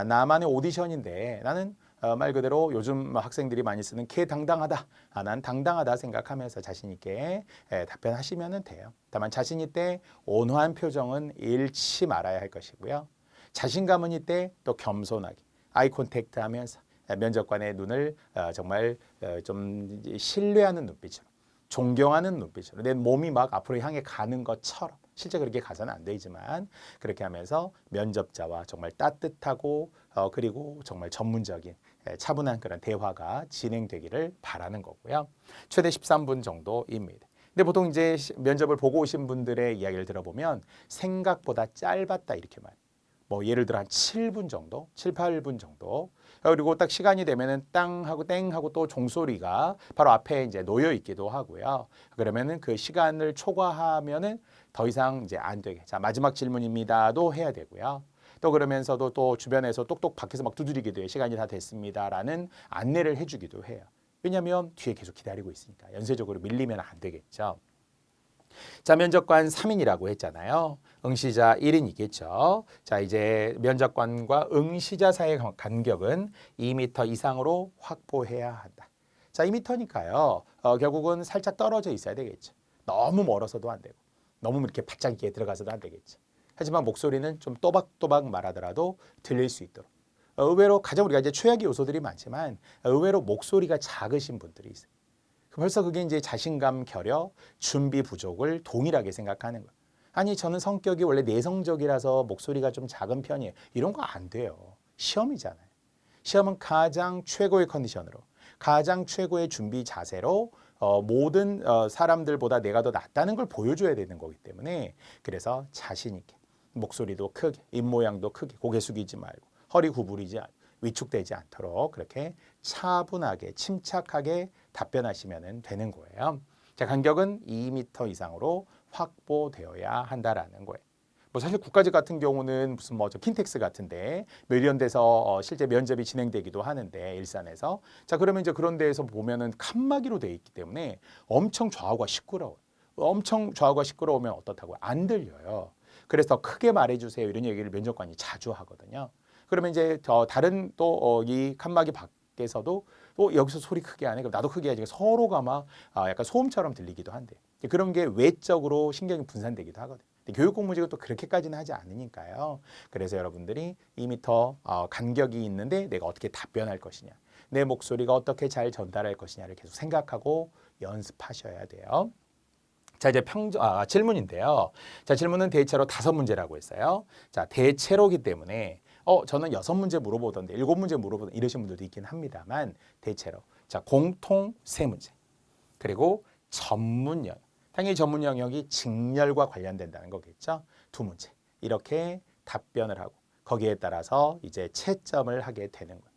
나만의 오디션인데 나는 말 그대로 요즘 학생들이 많이 쓰는 개당당하다. 난 당당하다 생각하면서 자신 있게 답변하시면 돼요. 다만 자신 있때 온화한 표정은 잃지 말아야 할 것이고요. 자신감은 이때 또 겸손하게 아이 콘택트 하면서 면접관의 눈을 정말 좀 신뢰하는 눈빛으로 존경하는 눈빛으로 내 몸이 막 앞으로 향해 가는 것처럼 실제 그렇게 가서는 안 되지만 그렇게 하면서 면접자와 정말 따뜻하고 그리고 정말 전문적인 차분한 그런 대화가 진행되기를 바라는 거고요. 최대 13분 정도입니다. 근데 보통 이제 면접을 보고 오신 분들의 이야기를 들어보면 생각보다 짧았다 이렇게 말해요. 뭐 예를 들어 한 7분 정도, 7, 8분 정도. 그리고 딱 시간이 되면은 땅 하고 땡 하고 또 종소리가 바로 앞에 이제 놓여 있기도 하고요. 그러면은 그 시간을 초과하면은 더 이상 이제 안 되게. 자, 마지막 질문입니다도 해야 되고요. 또 그러면서도 또 주변에서 똑똑 밖에서 막 두드리기도 해요. 시간이 다 됐습니다라는 안내를 해주기도 해요. 왜냐하면 뒤에 계속 기다리고 있으니까 연쇄적으로 밀리면 안 되겠죠. 자, 면접관 3인이라고 했잖아요. 응시자 1인이겠죠. 자, 이제 면접관과 응시자 사이의 간격은 2m 이상으로 확보해야 한다. 자, 2m니까요. 결국은 살짝 떨어져 있어야 되겠죠. 너무 멀어서도 안 되고 너무 이렇게 바짝 있게 들어가서도 안 되겠죠. 하지만 목소리는 좀 또박또박 말하더라도 들릴 수 있도록. 의외로 가장 우리가 이제 최악의 요소들이 많지만 의외로 목소리가 작으신 분들이 있어요. 벌써 그게 이제 자신감 결여, 준비 부족을 동일하게 생각하는 거예요. 아니 저는 성격이 원래 내성적이라서 목소리가 좀 작은 편이에요. 이런 거 안 돼요. 시험이잖아요. 시험은 가장 최고의 컨디션으로, 가장 최고의 준비 자세로 모든 사람들보다 내가 더 낫다는 걸 보여줘야 되는 거기 때문에 그래서 자신 있게 목소리도 크게, 입모양도 크게, 고개 숙이지 말고 허리 구부리지 않고 위축되지 않도록 그렇게 차분하게 침착하게 답변하시면 되는 거예요. 자, 간격은 2m 이상으로 확보되어야 한다라는 거예요. 뭐 사실 국가직 같은 경우는 무슨 뭐 킨텍스 같은데 몇 이런 데서 실제 면접이 진행되기도 하는데 일산에서 자 그러면 이제 그런 데에서 보면은 칸막이로 돼 있기 때문에 엄청 좌우가 시끄러워요. 엄청 좌우가 시끄러우면 어떻다고요? 안 들려요. 그래서 더 크게 말해주세요 이런 얘기를 면접관이 자주 하거든요. 그러면 이제 다른 또 이 칸막이 밖에서도 또 여기서 소리 크게 안 해. 그럼 나도 크게 해야지. 서로가 막 약간 소음처럼 들리기도 한데 그런 게 외적으로 신경이 분산되기도 하거든요. 교육공무직은 또 그렇게까지는 하지 않으니까요. 그래서 여러분들이 2m 간격이 있는데 내가 어떻게 답변할 것이냐. 내 목소리가 어떻게 잘 전달할 것이냐를 계속 생각하고 연습하셔야 돼요. 자, 이제 질문인데요. 자, 질문은 대체로 5문제라고 했어요. 자, 대체로기 때문에 저는 6문제 물어보던데 7문제 물어보던 이러신 분들도 있긴 합니다만 대체로. 자, 공통 3문제. 그리고 전문 영역. 당연히 전문 영역이 직렬과 관련된다는 거겠죠. 2문제. 이렇게 답변을 하고 거기에 따라서 이제 채점을 하게 되는 거예요.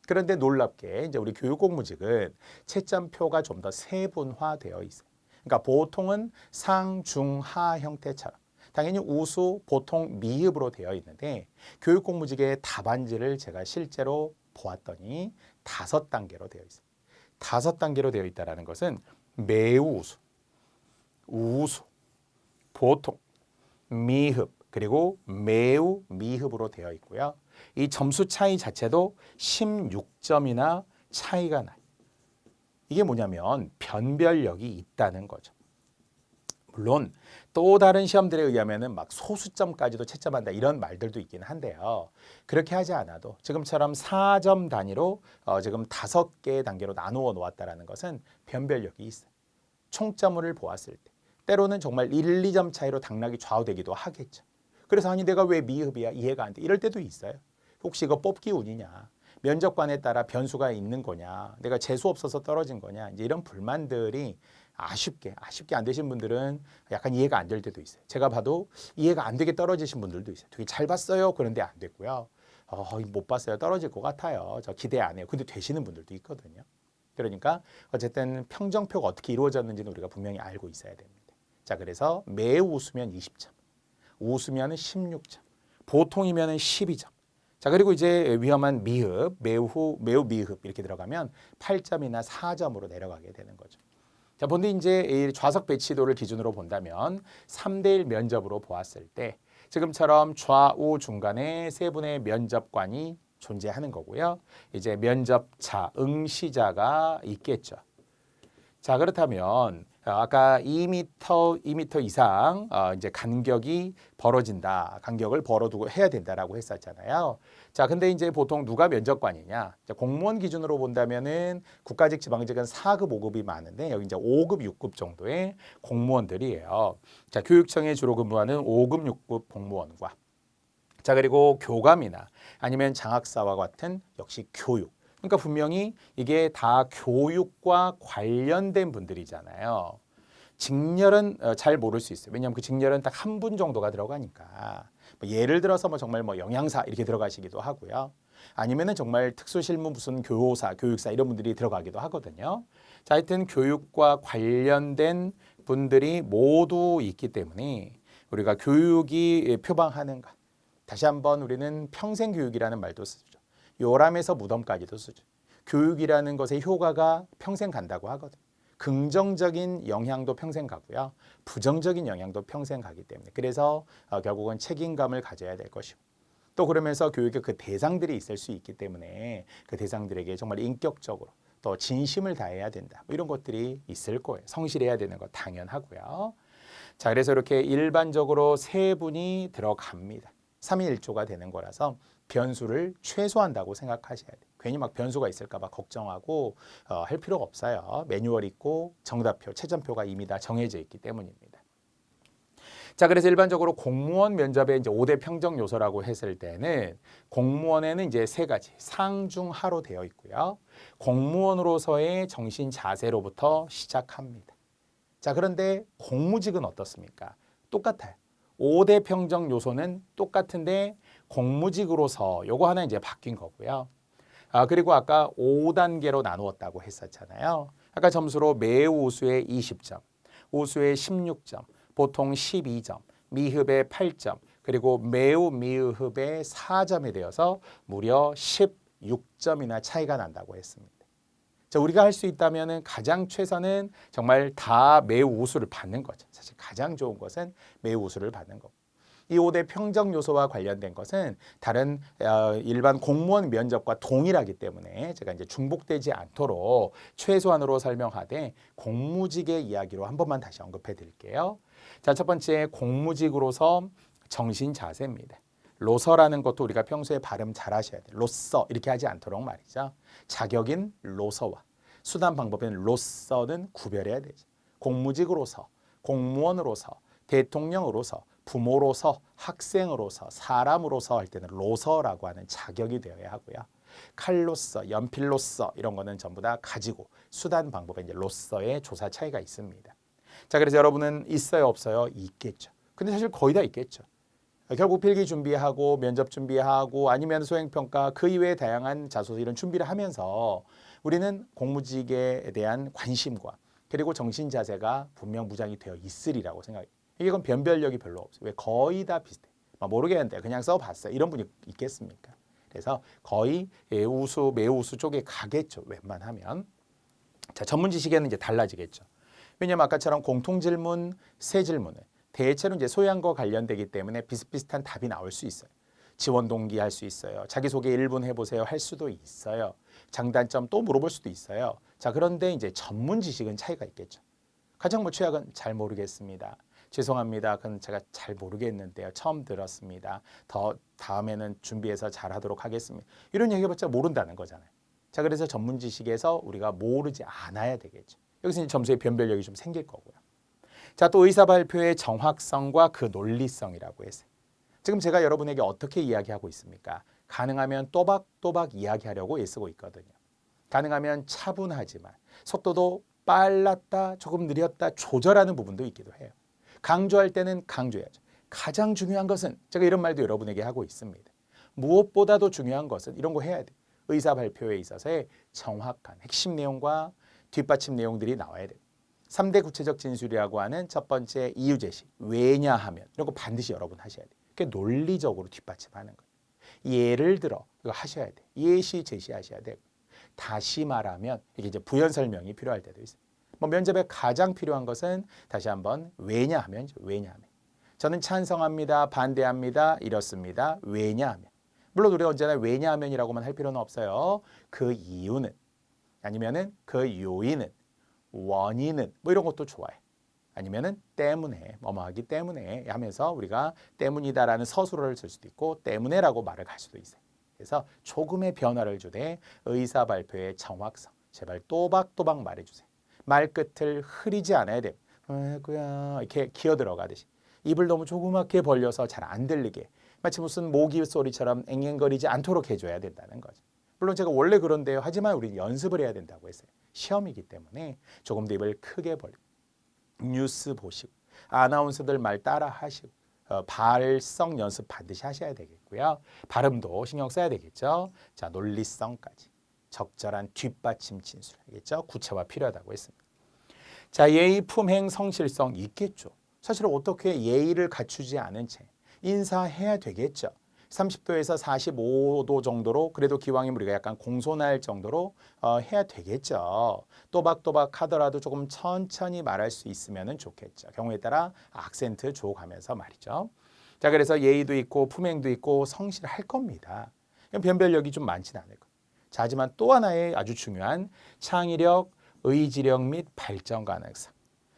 그런데 놀랍게 이제 우리 교육공무직은 채점표가 좀 더 세분화되어 있어요. 그러니까 보통은 상, 중, 하 형태처럼 당연히 우수, 보통, 미흡으로 되어 있는데 교육공무직의 답안지를 제가 실제로 보았더니 5단계로 되어 있어요. 5단계로 되어 있다는 것은 매우 우수, 우수, 보통, 미흡, 그리고 매우 미흡으로 되어 있고요. 이 점수 차이 자체도 16점이나 차이가 나요. 이게 뭐냐면 변별력이 있다는 거죠. 물론 또 다른 시험들에 의하면은 막 소수점까지도 채점한다 이런 말들도 있긴 한데요. 그렇게 하지 않아도 지금처럼 4점 단위로 지금 5개의 단계로 나누어 놓았다라는 것은 변별력이 있어요. 총점을 보았을 때 때로는 정말 1, 2점 차이로 당락이 좌우되기도 하겠죠. 그래서 아니 내가 왜 미흡이야 이해가 안 돼 이럴 때도 있어요. 혹시 이거 뽑기 운이냐? 면접관에 따라 변수가 있는 거냐? 내가 재수 없어서 떨어진 거냐? 이제 이런 불만들이 아쉽게 안 되신 분들은 약간 이해가 안 될 때도 있어요. 제가 봐도 이해가 안 되게 떨어지신 분들도 있어요. 되게 잘 봤어요. 그런데 안 됐고요. 못 봤어요. 떨어질 것 같아요. 저 기대 안 해요. 근데 되시는 분들도 있거든요. 그러니까 어쨌든 평정표가 어떻게 이루어졌는지는 우리가 분명히 알고 있어야 됩니다. 자, 그래서 매우 우수면 20점, 우수면은 16점, 보통이면은 12점. 자, 그리고 이제 위험한 미흡, 매우 미흡 이렇게 들어가면 8점이나 4점으로 내려가게 되는 거죠. 자, 본데 이제 이 좌석 배치도를 기준으로 본다면 3대1 면접으로 보았을 때 지금처럼 좌우 중간에 세 분의 면접관이 존재하는 거고요. 이제 면접자, 응시자가 있겠죠. 자, 그렇다면 아까 2m 이상 이제 간격이 벌어진다. 간격을 벌어두고 해야 된다라고 했었잖아요. 자, 근데 이제 보통 누가 면접관이냐? 자, 공무원 기준으로 본다면은 국가직, 지방직은 4급, 5급이 많은데 여기 이제 5급, 6급 정도의 공무원들이에요. 자, 교육청에 주로 근무하는 5급, 6급 공무원과 자, 그리고 교감이나 아니면 장학사와 같은 역시 교육. 그러니까 분명히 이게 다 교육과 관련된 분들이잖아요. 직렬은 잘 모를 수 있어요. 왜냐하면 그 직렬은 딱 한 분 정도가 들어가니까. 뭐 예를 들어서 뭐 정말 뭐 영양사 이렇게 들어가시기도 하고요. 아니면은 정말 특수실무 무슨 교사, 교육사 이런 분들이 들어가기도 하거든요. 자, 하여튼 교육과 관련된 분들이 모두 있기 때문에 우리가 교육이 표방하는 것. 다시 한번 우리는 평생교육이라는 말도 쓰죠. 요람에서 무덤까지도 쓰죠. 교육이라는 것의 효과가 평생 간다고 하거든요. 긍정적인 영향도 평생 가고요. 부정적인 영향도 평생 가기 때문에 그래서 결국은 책임감을 가져야 될 것이고 또 그러면서 교육의 그 대상들이 있을 수 있기 때문에 그 대상들에게 정말 인격적으로 또 진심을 다해야 된다. 뭐 이런 것들이 있을 거예요. 성실해야 되는 거 당연하고요. 자, 그래서 이렇게 일반적으로 세 분이 들어갑니다. 3일 1조가 되는 거라서 변수를 최소화한다고 생각하셔야 돼요. 괜히 막 변수가 있을까 봐 걱정하고 할 필요가 없어요. 매뉴얼 있고 정답표, 채점표가 이미 다 정해져 있기 때문입니다. 자, 그래서 일반적으로 공무원 면접의 이제 5대 평정 요소라고 했을 때는 공무원에는 이제 세 가지 상중하로 되어 있고요. 공무원으로서의 정신 자세로부터 시작합니다. 자, 그런데 공무직은 어떻습니까? 똑같아요. 5대 평정 요소는 똑같은데 공무직으로서 요거 하나 이제 바뀐 거고요. 그리고 아까 5단계로 나누었다고 했었잖아요. 아까 점수로 매우 우수의 20점, 우수의 16점, 보통 12점, 미흡의 8점, 그리고 매우 미흡의 4점에 되어서 무려 16점이나 차이가 난다고 했습니다. 자, 우리가 할 수 있다면은 가장 최선은 정말 다 매우 우수를 받는 거죠. 사실 가장 좋은 것은 매우 우수를 받는 거고. 이 5대 평정 요소와 관련된 것은 다른 일반 공무원 면접과 동일하기 때문에 제가 이제 중복되지 않도록 최소한으로 설명하되 공무직의 이야기로 한 번만 다시 언급해 드릴게요. 자, 첫 번째 공무직으로서 정신 자세입니다. 로서라는 것도 우리가 평소에 발음 잘 하셔야 돼요. 로서 이렇게 하지 않도록 말이죠. 자격인 로서와 수단 방법인 로서는 구별해야 되죠. 공무직으로서, 공무원으로서, 대통령으로서, 부모로서, 학생으로서, 사람으로서 할 때는 로서라고 하는 자격이 되어야 하고요. 칼로서, 연필로서 이런 거는 전부 다 가지고 수단 방법에 이제 로서의 조사 차이가 있습니다. 자, 그래서 여러분은 있어요, 없어요? 있겠죠. 근데 사실 거의 다 있겠죠. 결국 필기 준비하고 면접 준비하고 아니면 수행평가 그 이외의 다양한 자소서 이런 준비를 하면서 우리는 공무직에 대한 관심과 그리고 정신 자세가 분명 무장이 되어 있으리라고 생각해요. 이건 변별력이 별로 없어요. 왜 거의 다 비슷해. 모르겠는데 그냥 써봤어요. 이런 분이 있겠습니까? 그래서 거의 우수, 매우 우수 쪽에 가겠죠. 웬만하면. 자, 전문 지식에는 이제 달라지겠죠. 왜냐하면 아까처럼 공통 질문, 세 질문을 대체로 이제 소양과 관련되기 때문에 비슷비슷한 답이 나올 수 있어요. 지원 동기 할 수 있어요. 자기소개 1분 해보세요 할 수도 있어요. 장단점 또 물어볼 수도 있어요. 자, 그런데 이제 전문 지식은 차이가 있겠죠. 가장 최악은 잘 모르겠습니다. 죄송합니다. 그건 제가 잘 모르겠는데요. 처음 들었습니다. 더 다음에는 준비해서 잘하도록 하겠습니다. 이런 얘기해봤자 모른다는 거잖아요. 자, 그래서 전문 지식에서 우리가 모르지 않아야 되겠죠. 여기서 이제 점수의 변별력이 좀 생길 거고요. 자, 또 의사 발표의 정확성과 그 논리성이라고 했어요. 지금 제가 여러분에게 어떻게 이야기하고 있습니까? 가능하면 또박또박 이야기하려고 애쓰고 있거든요. 가능하면 차분하지만 속도도 빨랐다, 조금 느렸다 조절하는 부분도 있기도 해요. 강조할 때는 강조해야죠. 가장 중요한 것은 제가 이런 말도 여러분에게 하고 있습니다. 무엇보다도 중요한 것은 이런 거 해야 돼. 의사 발표에 있어서의 정확한 핵심 내용과 뒷받침 내용들이 나와야 돼. 3대 구체적 진술이라고 하는 첫 번째 이유 제시. 왜냐하면 이런 거 반드시 여러분 하셔야 돼. 그게 논리적으로 뒷받침하는 거예요. 예를 들어 이거 하셔야 돼. 예시 제시하셔야 되고. 다시 말하면 이게 이제 부연 설명이 필요할 때도 있어요. 뭐 면접에 가장 필요한 것은 다시 한번 왜냐하면 왜냐하면 저는 찬성합니다. 반대합니다. 이렇습니다. 왜냐하면 물론 우리가 언제나 왜냐하면이라고만 할 필요는 없어요. 그 이유는 아니면은 그 요인은 원인은 뭐 이런 것도 좋아요. 아니면은 때문에 뭐뭐하기 때문에 하면서 우리가 때문이다라는 서술어를 쓸 수도 있고 때문에라고 말을 할 수도 있어요. 그래서 조금의 변화를 주되 의사 발표의 정확성 제발 또박또박 말해주세요. 말끝을 흐리지 않아야 돼요. 그야 이렇게 기어 들어가듯이 입을 너무 조그맣게 벌려서 잘 안 들리게 마치 무슨 모기 소리처럼 앵앵거리지 않도록 해줘야 된다는 거죠. 물론 제가 원래 그런데요. 하지만 우리는 연습을 해야 된다고 했어요. 시험이기 때문에 조금 더 입을 크게 벌리고 뉴스 보시고 아나운서들 말 따라 하시고 발성 연습 반드시 하셔야 되겠고요. 발음도 신경 써야 되겠죠. 자, 논리성까지 적절한 뒷받침 진술 알겠죠? 구체화 필요하다고 했습니다. 자, 예의, 품행, 성실성 있겠죠. 사실 어떻게 예의를 갖추지 않은 채 인사해야 되겠죠. 30도에서 45도 정도로 그래도 기왕이면 우리가 약간 공손할 정도로 해야 되겠죠. 또박또박 하더라도 조금 천천히 말할 수 있으면 좋겠죠. 경우에 따라 악센트 줘가면서 말이죠. 자, 그래서 예의도 있고 품행도 있고 성실할 겁니다. 변별력이 좀 많지는 않을 거예요. 자, 하지만 또 하나의 아주 중요한 창의력, 의지력 및 발전 가능성.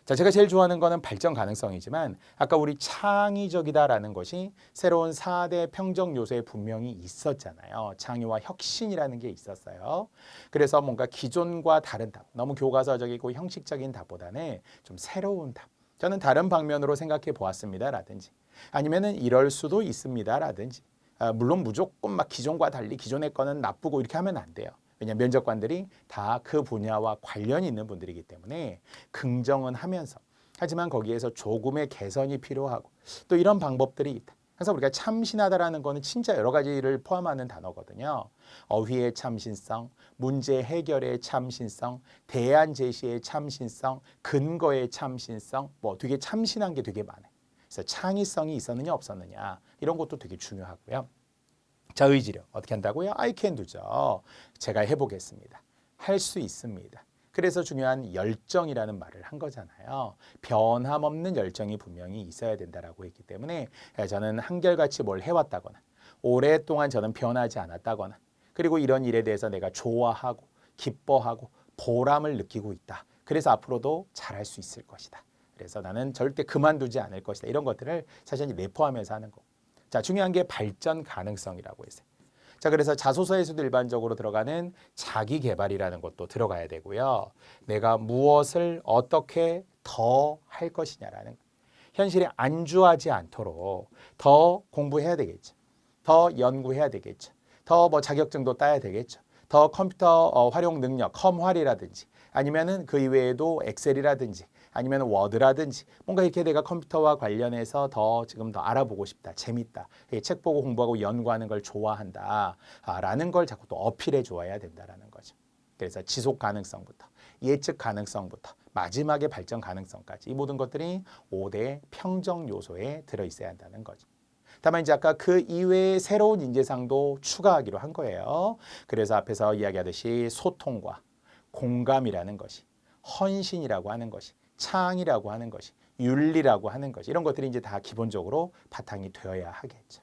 자, 제가 제일 좋아하는 거는 발전 가능성이지만 아까 우리 창의적이다라는 것이 새로운 4대 평정 요소에 분명히 있었잖아요. 창의와 혁신이라는 게 있었어요. 그래서 뭔가 기존과 다른 답, 너무 교과서적이고 형식적인 답보다는 좀 새로운 답. 저는 다른 방면으로 생각해 보았습니다라든지 아니면은 이럴 수도 있습니다라든지 물론 무조건 막 기존과 달리 기존의 거는 나쁘고 이렇게 하면 안 돼요. 왜냐하면 면접관들이 다 그 분야와 관련이 있는 분들이기 때문에 긍정은 하면서 하지만 거기에서 조금의 개선이 필요하고 또 이런 방법들이 있다. 그래서 우리가 참신하다라는 거는 진짜 여러 가지를 포함하는 단어거든요. 어휘의 참신성, 문제 해결의 참신성, 대안 제시의 참신성, 근거의 참신성, 뭐 되게 참신한 게 되게 많아요. 그래서 창의성이 있었느냐 없었느냐 이런 것도 되게 중요하고요. 자, 의지력 어떻게 한다고요? I can do죠. 제가 해보겠습니다. 할 수 있습니다. 그래서 중요한 열정이라는 말을 한 거잖아요. 변함없는 열정이 분명히 있어야 된다라고 했기 때문에 저는 한결같이 뭘 해왔다거나 오랫동안 저는 변하지 않았다거나 그리고 이런 일에 대해서 내가 좋아하고 기뻐하고 보람을 느끼고 있다. 그래서 앞으로도 잘할 수 있을 것이다. 그래서 나는 절대 그만두지 않을 것이다. 이런 것들을 사실 내포하면서 하는 거. 자, 중요한 게 발전 가능성이라고 했어요. 자, 그래서 자소서에서도 일반적으로 들어가는 자기 개발이라는 것도 들어가야 되고요. 내가 무엇을 어떻게 더 할 것이냐라는 거. 현실에 안주하지 않도록 더 공부해야 되겠죠. 더 연구해야 되겠죠. 더 뭐 자격증도 따야 되겠죠. 더 컴퓨터 활용 능력, 컴활이라든지 아니면은 그 이외에도 엑셀이라든지 아니면 워드라든지 뭔가 이렇게 내가 컴퓨터와 관련해서 더 지금 더 알아보고 싶다. 재밌다. 책 보고 공부하고 연구하는 걸 좋아한다. 라는 걸 자꾸 또 어필해 줘야 된다라는 거죠. 그래서 지속 가능성부터 예측 가능성부터 마지막에 발전 가능성까지 이 모든 것들이 5대 평정 요소에 들어있어야 한다는 거죠. 다만 이제 아까 그 이외의 새로운 인재상도 추가하기로 한 거예요. 그래서 앞에서 이야기하듯이 소통과 공감이라는 것이 헌신이라고 하는 것이 창의라고 하는 것이 윤리라고 하는 것이 이런 것들이 이제 다 기본적으로 바탕이 되어야 하겠죠.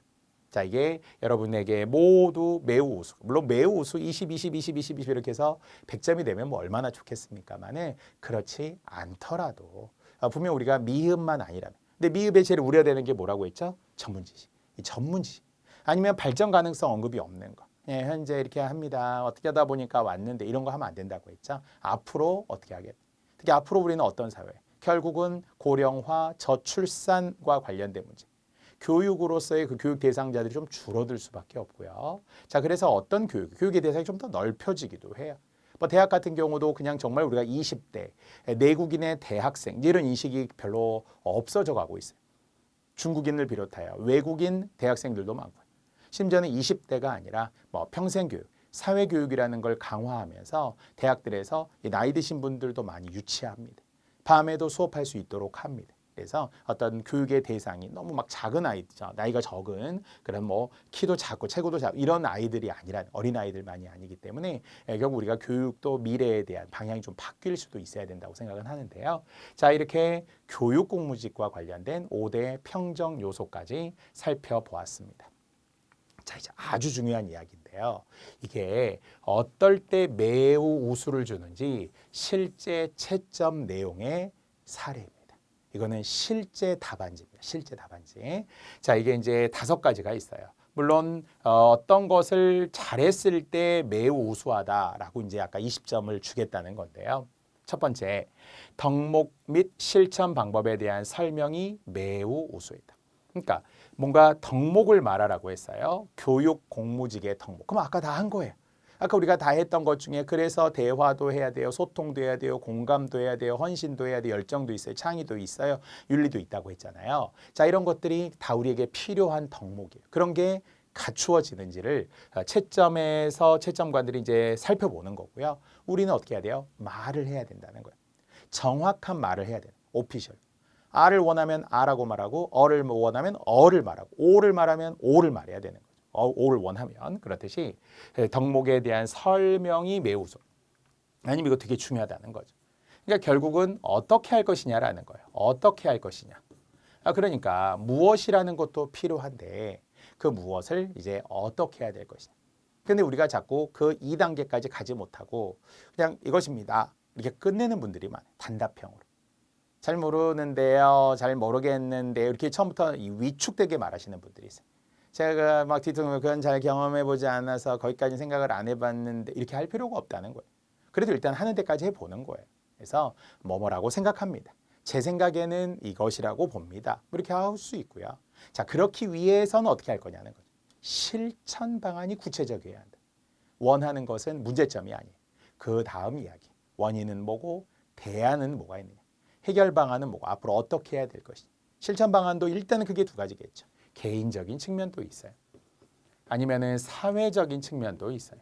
자, 이게 여러분에게 모두 매우 우수. 물론 매우 우수 20, 20, 20, 20, 20 이렇게 해서 100점이 되면 뭐 얼마나 좋겠습니까만은 그렇지 않더라도 분명 우리가 미흡만 아니라면. 근데 미흡에 제일 우려되는 게 뭐라고 했죠? 전문 지식. 이 전문 지식. 아니면 발전 가능성 언급이 없는 거. 예, 현재 이렇게 합니다. 어떻게 하다 보니까 왔는데 이런 거 하면 안 된다고 했죠. 앞으로 어떻게 하겠다. 특히 앞으로 우리는 어떤 사회? 결국은 고령화, 저출산과 관련된 문제. 교육으로서의 그 교육 대상자들이 좀 줄어들 수밖에 없고요. 자, 그래서 어떤 교육의 대상이 좀 더 넓혀지기도 해요. 뭐 대학 같은 경우도 그냥 정말 우리가 20대 내국인의 대학생 이런 인식이 별로 없어져 가고 있어요. 중국인을 비롯하여 외국인 대학생들도 많고 심지어는 20대가 아니라 뭐 평생교육, 사회교육이라는 걸 강화하면서 대학들에서 나이 드신 분들도 많이 유치합니다. 밤에도 수업할 수 있도록 합니다. 그래서 어떤 교육의 대상이 너무 막 작은 아이들, 나이가 적은 그런 뭐 키도 작고 체구도 작고 이런 아이들이 아니라 어린 아이들만이 아니기 때문에 결국 우리가 교육도 미래에 대한 방향이 좀 바뀔 수도 있어야 된다고 생각은 하는데요. 자, 이렇게 교육 공무직과 관련된 5대 평정 요소까지 살펴보았습니다. 자, 이제 아주 중요한 이야기인데요. 이게 어떨 때 매우 우수를 주는지 실제 채점 내용의 사례입니다. 이거는 실제 답안지입니다. 실제 답안지. 자, 이게 이제 5가지가 있어요. 물론 어떤 것을 잘했을 때 매우 우수하다라고 이제 아까 20점을 주겠다는 건데요. 첫 번째, 덕목 및 실천 방법에 대한 설명이 매우 우수했다. 그러니까 뭔가 덕목을 말하라고 했어요. 교육 공무직의 덕목. 그럼 아까 다 한 거예요. 아까 우리가 다 했던 것 중에 그래서 대화도 해야 돼요. 소통도 해야 돼요. 공감도 해야 돼요. 헌신도 해야 돼요. 열정도 있어요. 창의도 있어요. 윤리도 있다고 했잖아요. 자, 이런 것들이 다 우리에게 필요한 덕목이에요. 그런 게 갖추어지는지를 채점에서 채점관들이 이제 살펴보는 거고요. 우리는 어떻게 해야 돼요? 말을 해야 된다는 거예요. 정확한 말을 해야 돼요. 오피셜. R을 원하면 R라고 말하고 어를 원하면 어를 말하고 O를 말하면 O를 말해야 되는 거죠. O를 원하면 그렇듯이 덕목에 대한 설명이 매우 우선. 아니면 이거 되게 중요하다는 거죠. 그러니까 결국은 어떻게 할 것이냐라는 거예요. 어떻게 할 것이냐. 그러니까 무엇이라는 것도 필요한데 그 무엇을 이제 어떻게 해야 될 것이냐. 근데 우리가 자꾸 그 2단계까지 가지 못하고 그냥 이것입니다. 이렇게 끝내는 분들이 많아요. 단답형으로. 잘 모르는데요. 잘 모르겠는데 이렇게 처음부터 위축되게 말하시는 분들이 있어요. 제가 막 뒤통수 그건 잘 경험해보지 않아서 거기까지 생각을 안 해봤는데 이렇게 할 필요가 없다는 거예요. 그래도 일단 하는 데까지 해보는 거예요. 그래서 뭐라고 생각합니다. 제 생각에는 이것이라고 봅니다. 이렇게 할 수 있고요. 자, 그렇기 위해서는 어떻게 할 거냐는 거죠. 실천 방안이 구체적이어야 한다. 원하는 것은 문제점이 아니에요. 그 다음 이야기. 원인은 뭐고 대안은 뭐가 있느냐. 해결 방안은 뭐고 앞으로 어떻게 해야 될 것이냐. 실천 방안도 일단은 그게 2가지겠죠. 개인적인 측면도 있어요. 아니면은 사회적인 측면도 있어요.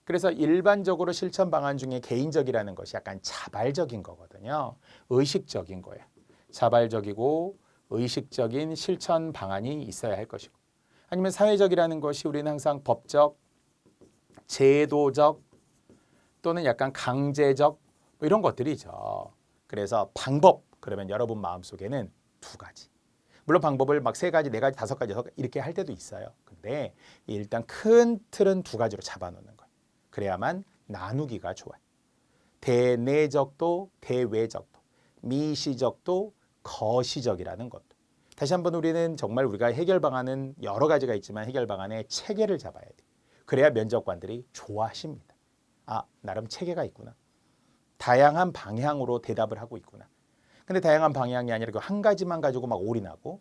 그래서 일반적으로 실천 방안 중에 개인적이라는 것이 약간 자발적인 거거든요. 의식적인 거예요. 자발적이고 의식적인 실천 방안이 있어야 할 것이고. 아니면 사회적이라는 것이 우리는 항상 법적, 제도적 또는 약간 강제적 뭐 이런 것들이죠. 그래서 방법 그러면 여러분 마음속에는 2가지. 물론 방법을 막 3가지, 4가지, 5가지, 6가지 이렇게 할 때도 있어요. 근데 일단 큰 틀은 2가지로 잡아놓는 거예요. 그래야만 나누기가 좋아요. 대내적도 대외적도 미시적도 거시적이라는 것도. 다시 한번 우리는 정말 우리가 해결 방안은 여러 가지가 있지만 해결 방안의 체계를 잡아야 돼요. 그래야 면접관들이 좋아하십니다. 아, 나름 체계가 있구나. 다양한 방향으로 대답을 하고 있구나. 근데 다양한 방향이 아니라 그 한 가지만 가지고 막 올인하고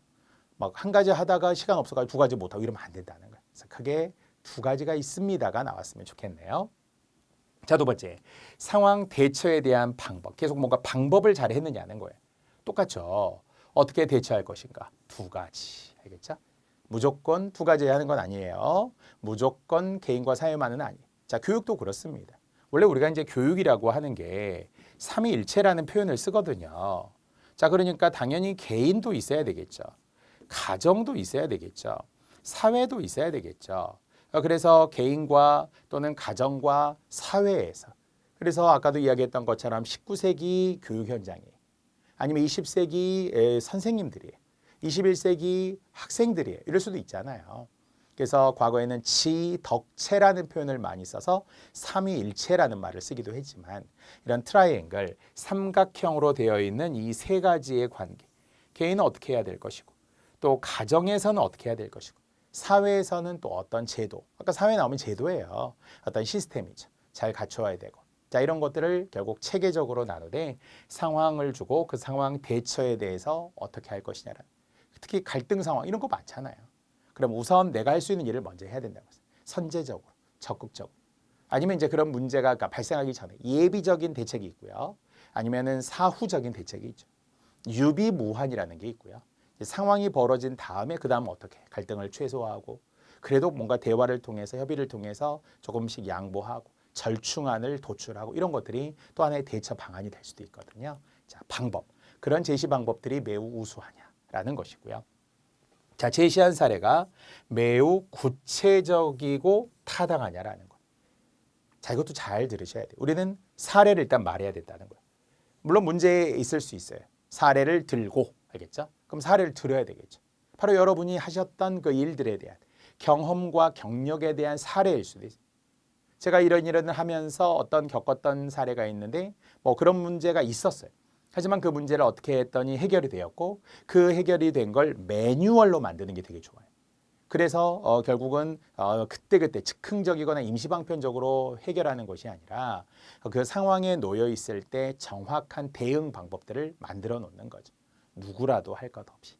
막 한 가지 하다가 시간 없어가지고 2가지 못하고 이러면 안 된다는 거예요. 그래서 크게 2가지가 있습니다가 나왔으면 좋겠네요. 자, 2번째. 상황 대처에 대한 방법. 계속 뭔가 방법을 잘 했느냐는 거예요. 똑같죠. 어떻게 대처할 것인가. 2가지. 알겠죠? 무조건 2가지 하는 건 아니에요. 무조건 개인과 사회만은 아니에요. 자, 교육도 그렇습니다. 원래 우리가 이제 교육이라고 하는 게 삼위일체라는 표현을 쓰거든요. 자, 그러니까 당연히 개인도 있어야 되겠죠. 가정도 있어야 되겠죠. 사회도 있어야 되겠죠. 그래서 개인과 또는 가정과 사회에서 그래서 아까도 이야기했던 것처럼 19세기 교육 현장이 아니면 20세기 선생님들이 21세기 학생들이 이럴 수도 있잖아요. 그래서 과거에는 지덕체라는 표현을 많이 써서 삼위일체라는 말을 쓰기도 했지만 이런 트라이앵글, 삼각형으로 되어 있는 이 3가지의 관계. 개인은 어떻게 해야 될 것이고 또 가정에서는 어떻게 해야 될 것이고 사회에서는 또 어떤 제도. 아까 사회 나오면 제도예요. 어떤 시스템이죠. 잘 갖춰야 되고. 자, 이런 것들을 결국 체계적으로 나누되 상황을 주고 그 상황 대처에 대해서 어떻게 할 것이냐라는 특히 갈등 상황 이런 거 많잖아요. 그럼 우선 내가 할 수 있는 일을 먼저 해야 된다고 했어요. 선제적으로, 적극적으로. 아니면 이제 그런 문제가 발생하기 전에 예비적인 대책이 있고요. 아니면은 사후적인 대책이 있죠. 유비무환이라는 게 있고요. 상황이 벌어진 다음에 그 다음 어떻게 갈등을 최소화하고 그래도 뭔가 대화를 통해서 협의를 통해서 조금씩 양보하고 절충안을 도출하고 이런 것들이 또 하나의 대처 방안이 될 수도 있거든요. 자, 방법. 그런 제시 방법들이 매우 우수하냐라는 것이고요. 자, 제시한 사례가 매우 구체적이고 타당하냐라는 것. 자, 이것도 잘 들으셔야 돼요. 우리는 사례를 일단 말해야 된다는 거예요. 물론 문제 있을 수 있어요. 사례를 들고, 알겠죠? 그럼 사례를 들어야 되겠죠. 바로 여러분이 하셨던 그 일들에 대한 경험과 경력에 대한 사례일 수도 있어요. 제가 이런 하면서 어떤 겪었던 사례가 있는데 뭐 그런 문제가 있었어요. 하지만 그 문제를 어떻게 했더니 해결이 되었고 그 해결이 된 걸 매뉴얼로 만드는 게 되게 좋아요. 그래서 결국은 그때그때 즉흥적이거나 임시방편적으로 해결하는 것이 아니라 그 상황에 놓여 있을 때 정확한 대응 방법들을 만들어 놓는 거죠. 누구라도 할 것 없이.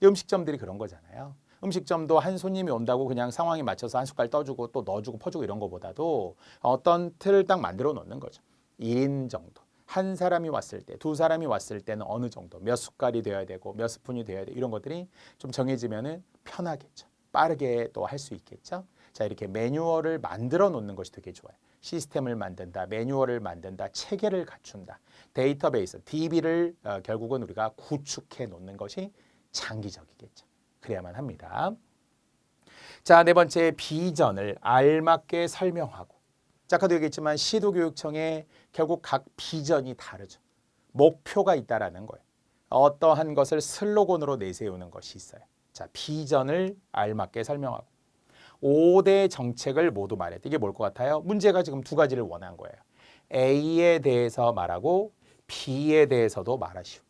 음식점들이 그런 거잖아요. 음식점도 한 손님이 온다고 그냥 상황에 맞춰서 한 숟갈 떠주고 또 넣어주고 퍼주고 이런 거보다도 어떤 틀을 딱 만들어 놓는 거죠. 1인 정도. 한 사람이 왔을 때, 두 사람이 왔을 때는 어느 정도, 몇 숟갈이 되어야 되고 몇 스푼이 되어야 돼 이런 것들이 좀 정해지면은 편하겠죠. 빠르게 또 할 수 있겠죠. 자, 이렇게 매뉴얼을 만들어 놓는 것이 되게 좋아요. 시스템을 만든다, 매뉴얼을 만든다, 체계를 갖춘다, 데이터베이스, DB를 결국은 우리가 구축해 놓는 것이 장기적이겠죠. 그래야만 합니다. 자, 네 번째 비전을 알맞게 설명하고. 자, 아까도 얘기했지만 시도교육청에 결국 각 비전이 다르죠. 목표가 있다라는 거예요. 어떠한 것을 슬로건으로 내세우는 것이 있어요. 자, 비전을 알맞게 설명하고 5대 정책을 모두 말해. 이게 뭘 것 같아요? 문제가 지금 두 가지를 원한 거예요. A에 대해서 말하고 B에 대해서도 말하시오.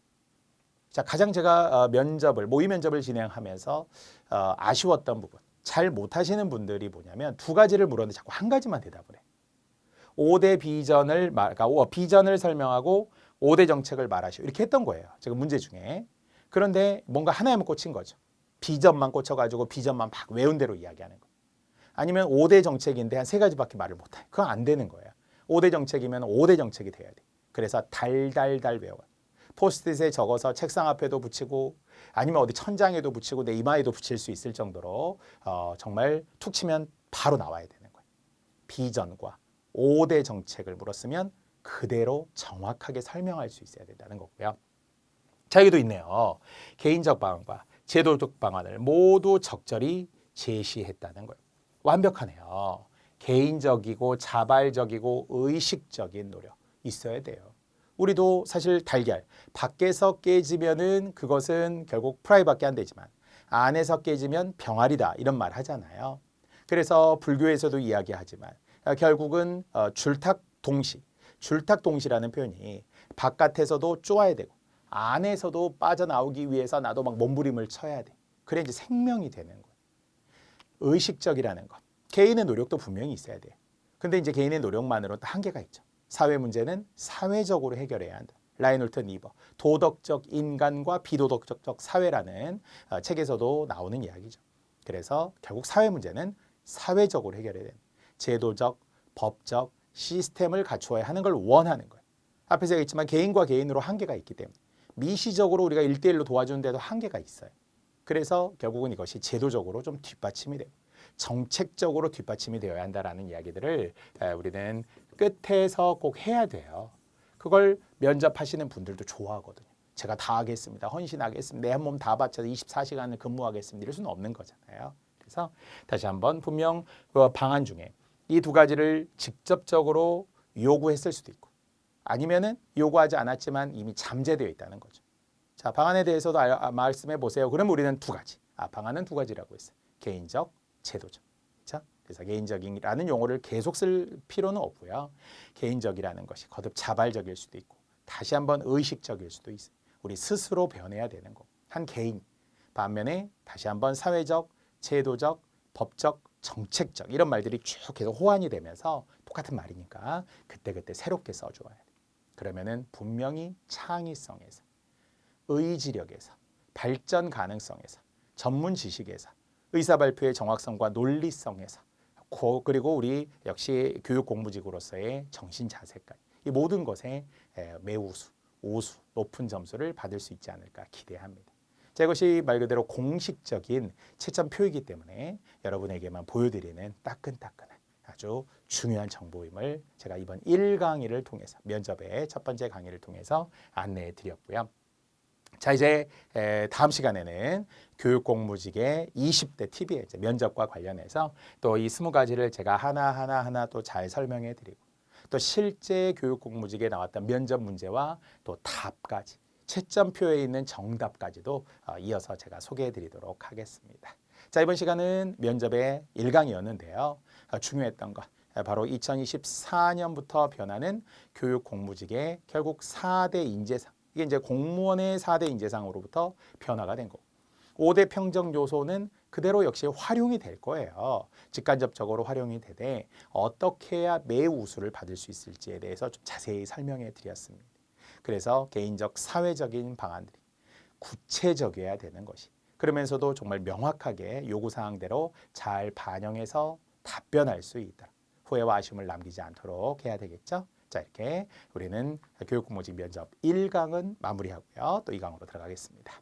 자, 가장 제가 모의 면접을 진행하면서 아쉬웠던 부분, 잘 못하시는 분들이 뭐냐면 두 가지를 물었는데 자꾸 한 가지만 대답을 해. 5대 비전을 그러니까 비전을 설명하고 5대 정책을 말하시오. 이렇게 했던 거예요. 지금 문제 중에. 그런데 뭔가 하나에만 꽂힌 거죠. 비전만 꽂혀가지고 비전만 막 외운 대로 이야기하는 거. 아니면 5대 정책인데 한 세 가지밖에 말을 못해. 그건 안 되는 거예요. 5대 정책이면 5대 정책이 돼야 돼. 그래서 달달달 외워. 포스트잇에 적어서 책상 앞에도 붙이고 아니면 어디 천장에도 붙이고 내 이마에도 붙일 수 있을 정도로 정말 툭 치면 바로 나와야 되는 거예요. 비전과 5대 정책을 물었으면 그대로 정확하게 설명할 수 있어야 된다는 거고요. 자, 여기도 있네요. 개인적 방안과 제도적 방안을 모두 적절히 제시했다는 거예요. 완벽하네요. 개인적이고 자발적이고 의식적인 노력 있어야 돼요. 우리도 사실 달걀 밖에서 깨지면은 그것은 결국 프라이밖에 안 되지만 안에서 깨지면 병아리다 이런 말 하잖아요. 그래서 불교에서도 이야기하지만 결국은 줄탁동시라는 표현이 바깥에서도 쪼아야 되고 안에서도 빠져나오기 위해서 나도 막 몸부림을 쳐야 돼. 그래 이제 생명이 되는 거예요. 의식적이라는 것. 개인의 노력도 분명히 있어야 돼요. 근데 이제 개인의 노력만으로는 또 한계가 있죠. 사회 문제는 사회적으로 해결해야 한다. 라이놀트 니버, 도덕적 인간과 비도덕적 사회라는 책에서도 나오는 이야기죠. 그래서 결국 사회 문제는 사회적으로 해결해야 된다. 제도적, 법적 시스템을 갖추어야 하는 걸 원하는 거예요. 앞에서 얘기했지만 개인과 개인으로 한계가 있기 때문에 미시적으로 우리가 1대1로 도와주는데도 한계가 있어요. 그래서 결국은 이것이 제도적으로 좀 뒷받침이 되고 정책적으로 뒷받침이 되어야 한다라는 이야기들을 우리는 끝에서 꼭 해야 돼요. 그걸 면접하시는 분들도 좋아하거든요. 제가 다 하겠습니다. 헌신하겠습니다. 내 한 몸 다 바쳐서 24시간을 근무하겠습니다. 이럴 수는 없는 거잖아요. 그래서 다시 한번 분명 그 방안 중에 이 두 가지를 직접적으로 요구했을 수도 있고 아니면은 요구하지 않았지만 이미 잠재되어 있다는 거죠. 자, 방안에 대해서도 말씀해 보세요. 그럼 우리는 두 가지. 방안은 두 가지라고 했어요. 개인적, 제도적. 자, 그래서 개인적이라는 용어를 계속 쓸 필요는 없고요. 개인적이라는 것이 거듭 자발적일 수도 있고 다시 한번 의식적일 수도 있어요. 우리 스스로 변해야 되는 거. 한 개인. 반면에 다시 한번 사회적, 제도적, 법적, 정책적 이런 말들이 쭉 계속 호환이 되면서 똑같은 말이니까 그때그때 새롭게 써줘야 돼. 그러면은 분명히 창의성에서 의지력에서 발전 가능성에서, 전문 지식에서, 의사 발표의 정확성과 논리성에서, 그리고 우리 역시 교육 공무직으로서의 정신 자세까지 이 모든 것에 매우 우수, 높은 점수를 받을 수 있지 않을까 기대합니다. 자, 이것이 말 그대로 공식적인 채점표이기 때문에 여러분에게만 보여드리는 따끈따끈한 아주 중요한 정보임을 제가 이번 1강의를 통해서 면접의 첫 번째 강의를 통해서 안내해 드렸고요. 자, 이제 다음 시간에는 교육공무직의 20대 팁이에요. 이제 면접과 관련해서 또 이 20가지를 제가 하나 또 잘 설명해 드리고 또 실제 교육공무직에 나왔던 면접 문제와 또 답까지 채점표에 있는 정답까지도 이어서 제가 소개해 드리도록 하겠습니다. 자, 이번 시간은 면접의 1강이었는데요. 중요했던 것 바로 2024년부터 변하는 교육공무직의 결국 4대 인재상 이게 이제 공무원의 4대 인재상으로부터 변화가 된 거고 5대 평정 요소는 그대로 역시 활용이 될 거예요. 직간접적으로 활용이 되되 어떻게 해야 매우 우수를 받을 수 있을지에 대해서 좀 자세히 설명해 드렸습니다. 그래서 개인적 사회적인 방안들이 구체적이어야 되는 것이 그러면서도 정말 명확하게 요구사항대로 잘 반영해서 답변할 수 있다. 후회와 아쉬움을 남기지 않도록 해야 되겠죠. 자, 이렇게 우리는 교육공무직 면접 1강은 마무리하고요. 또 2강으로 들어가겠습니다.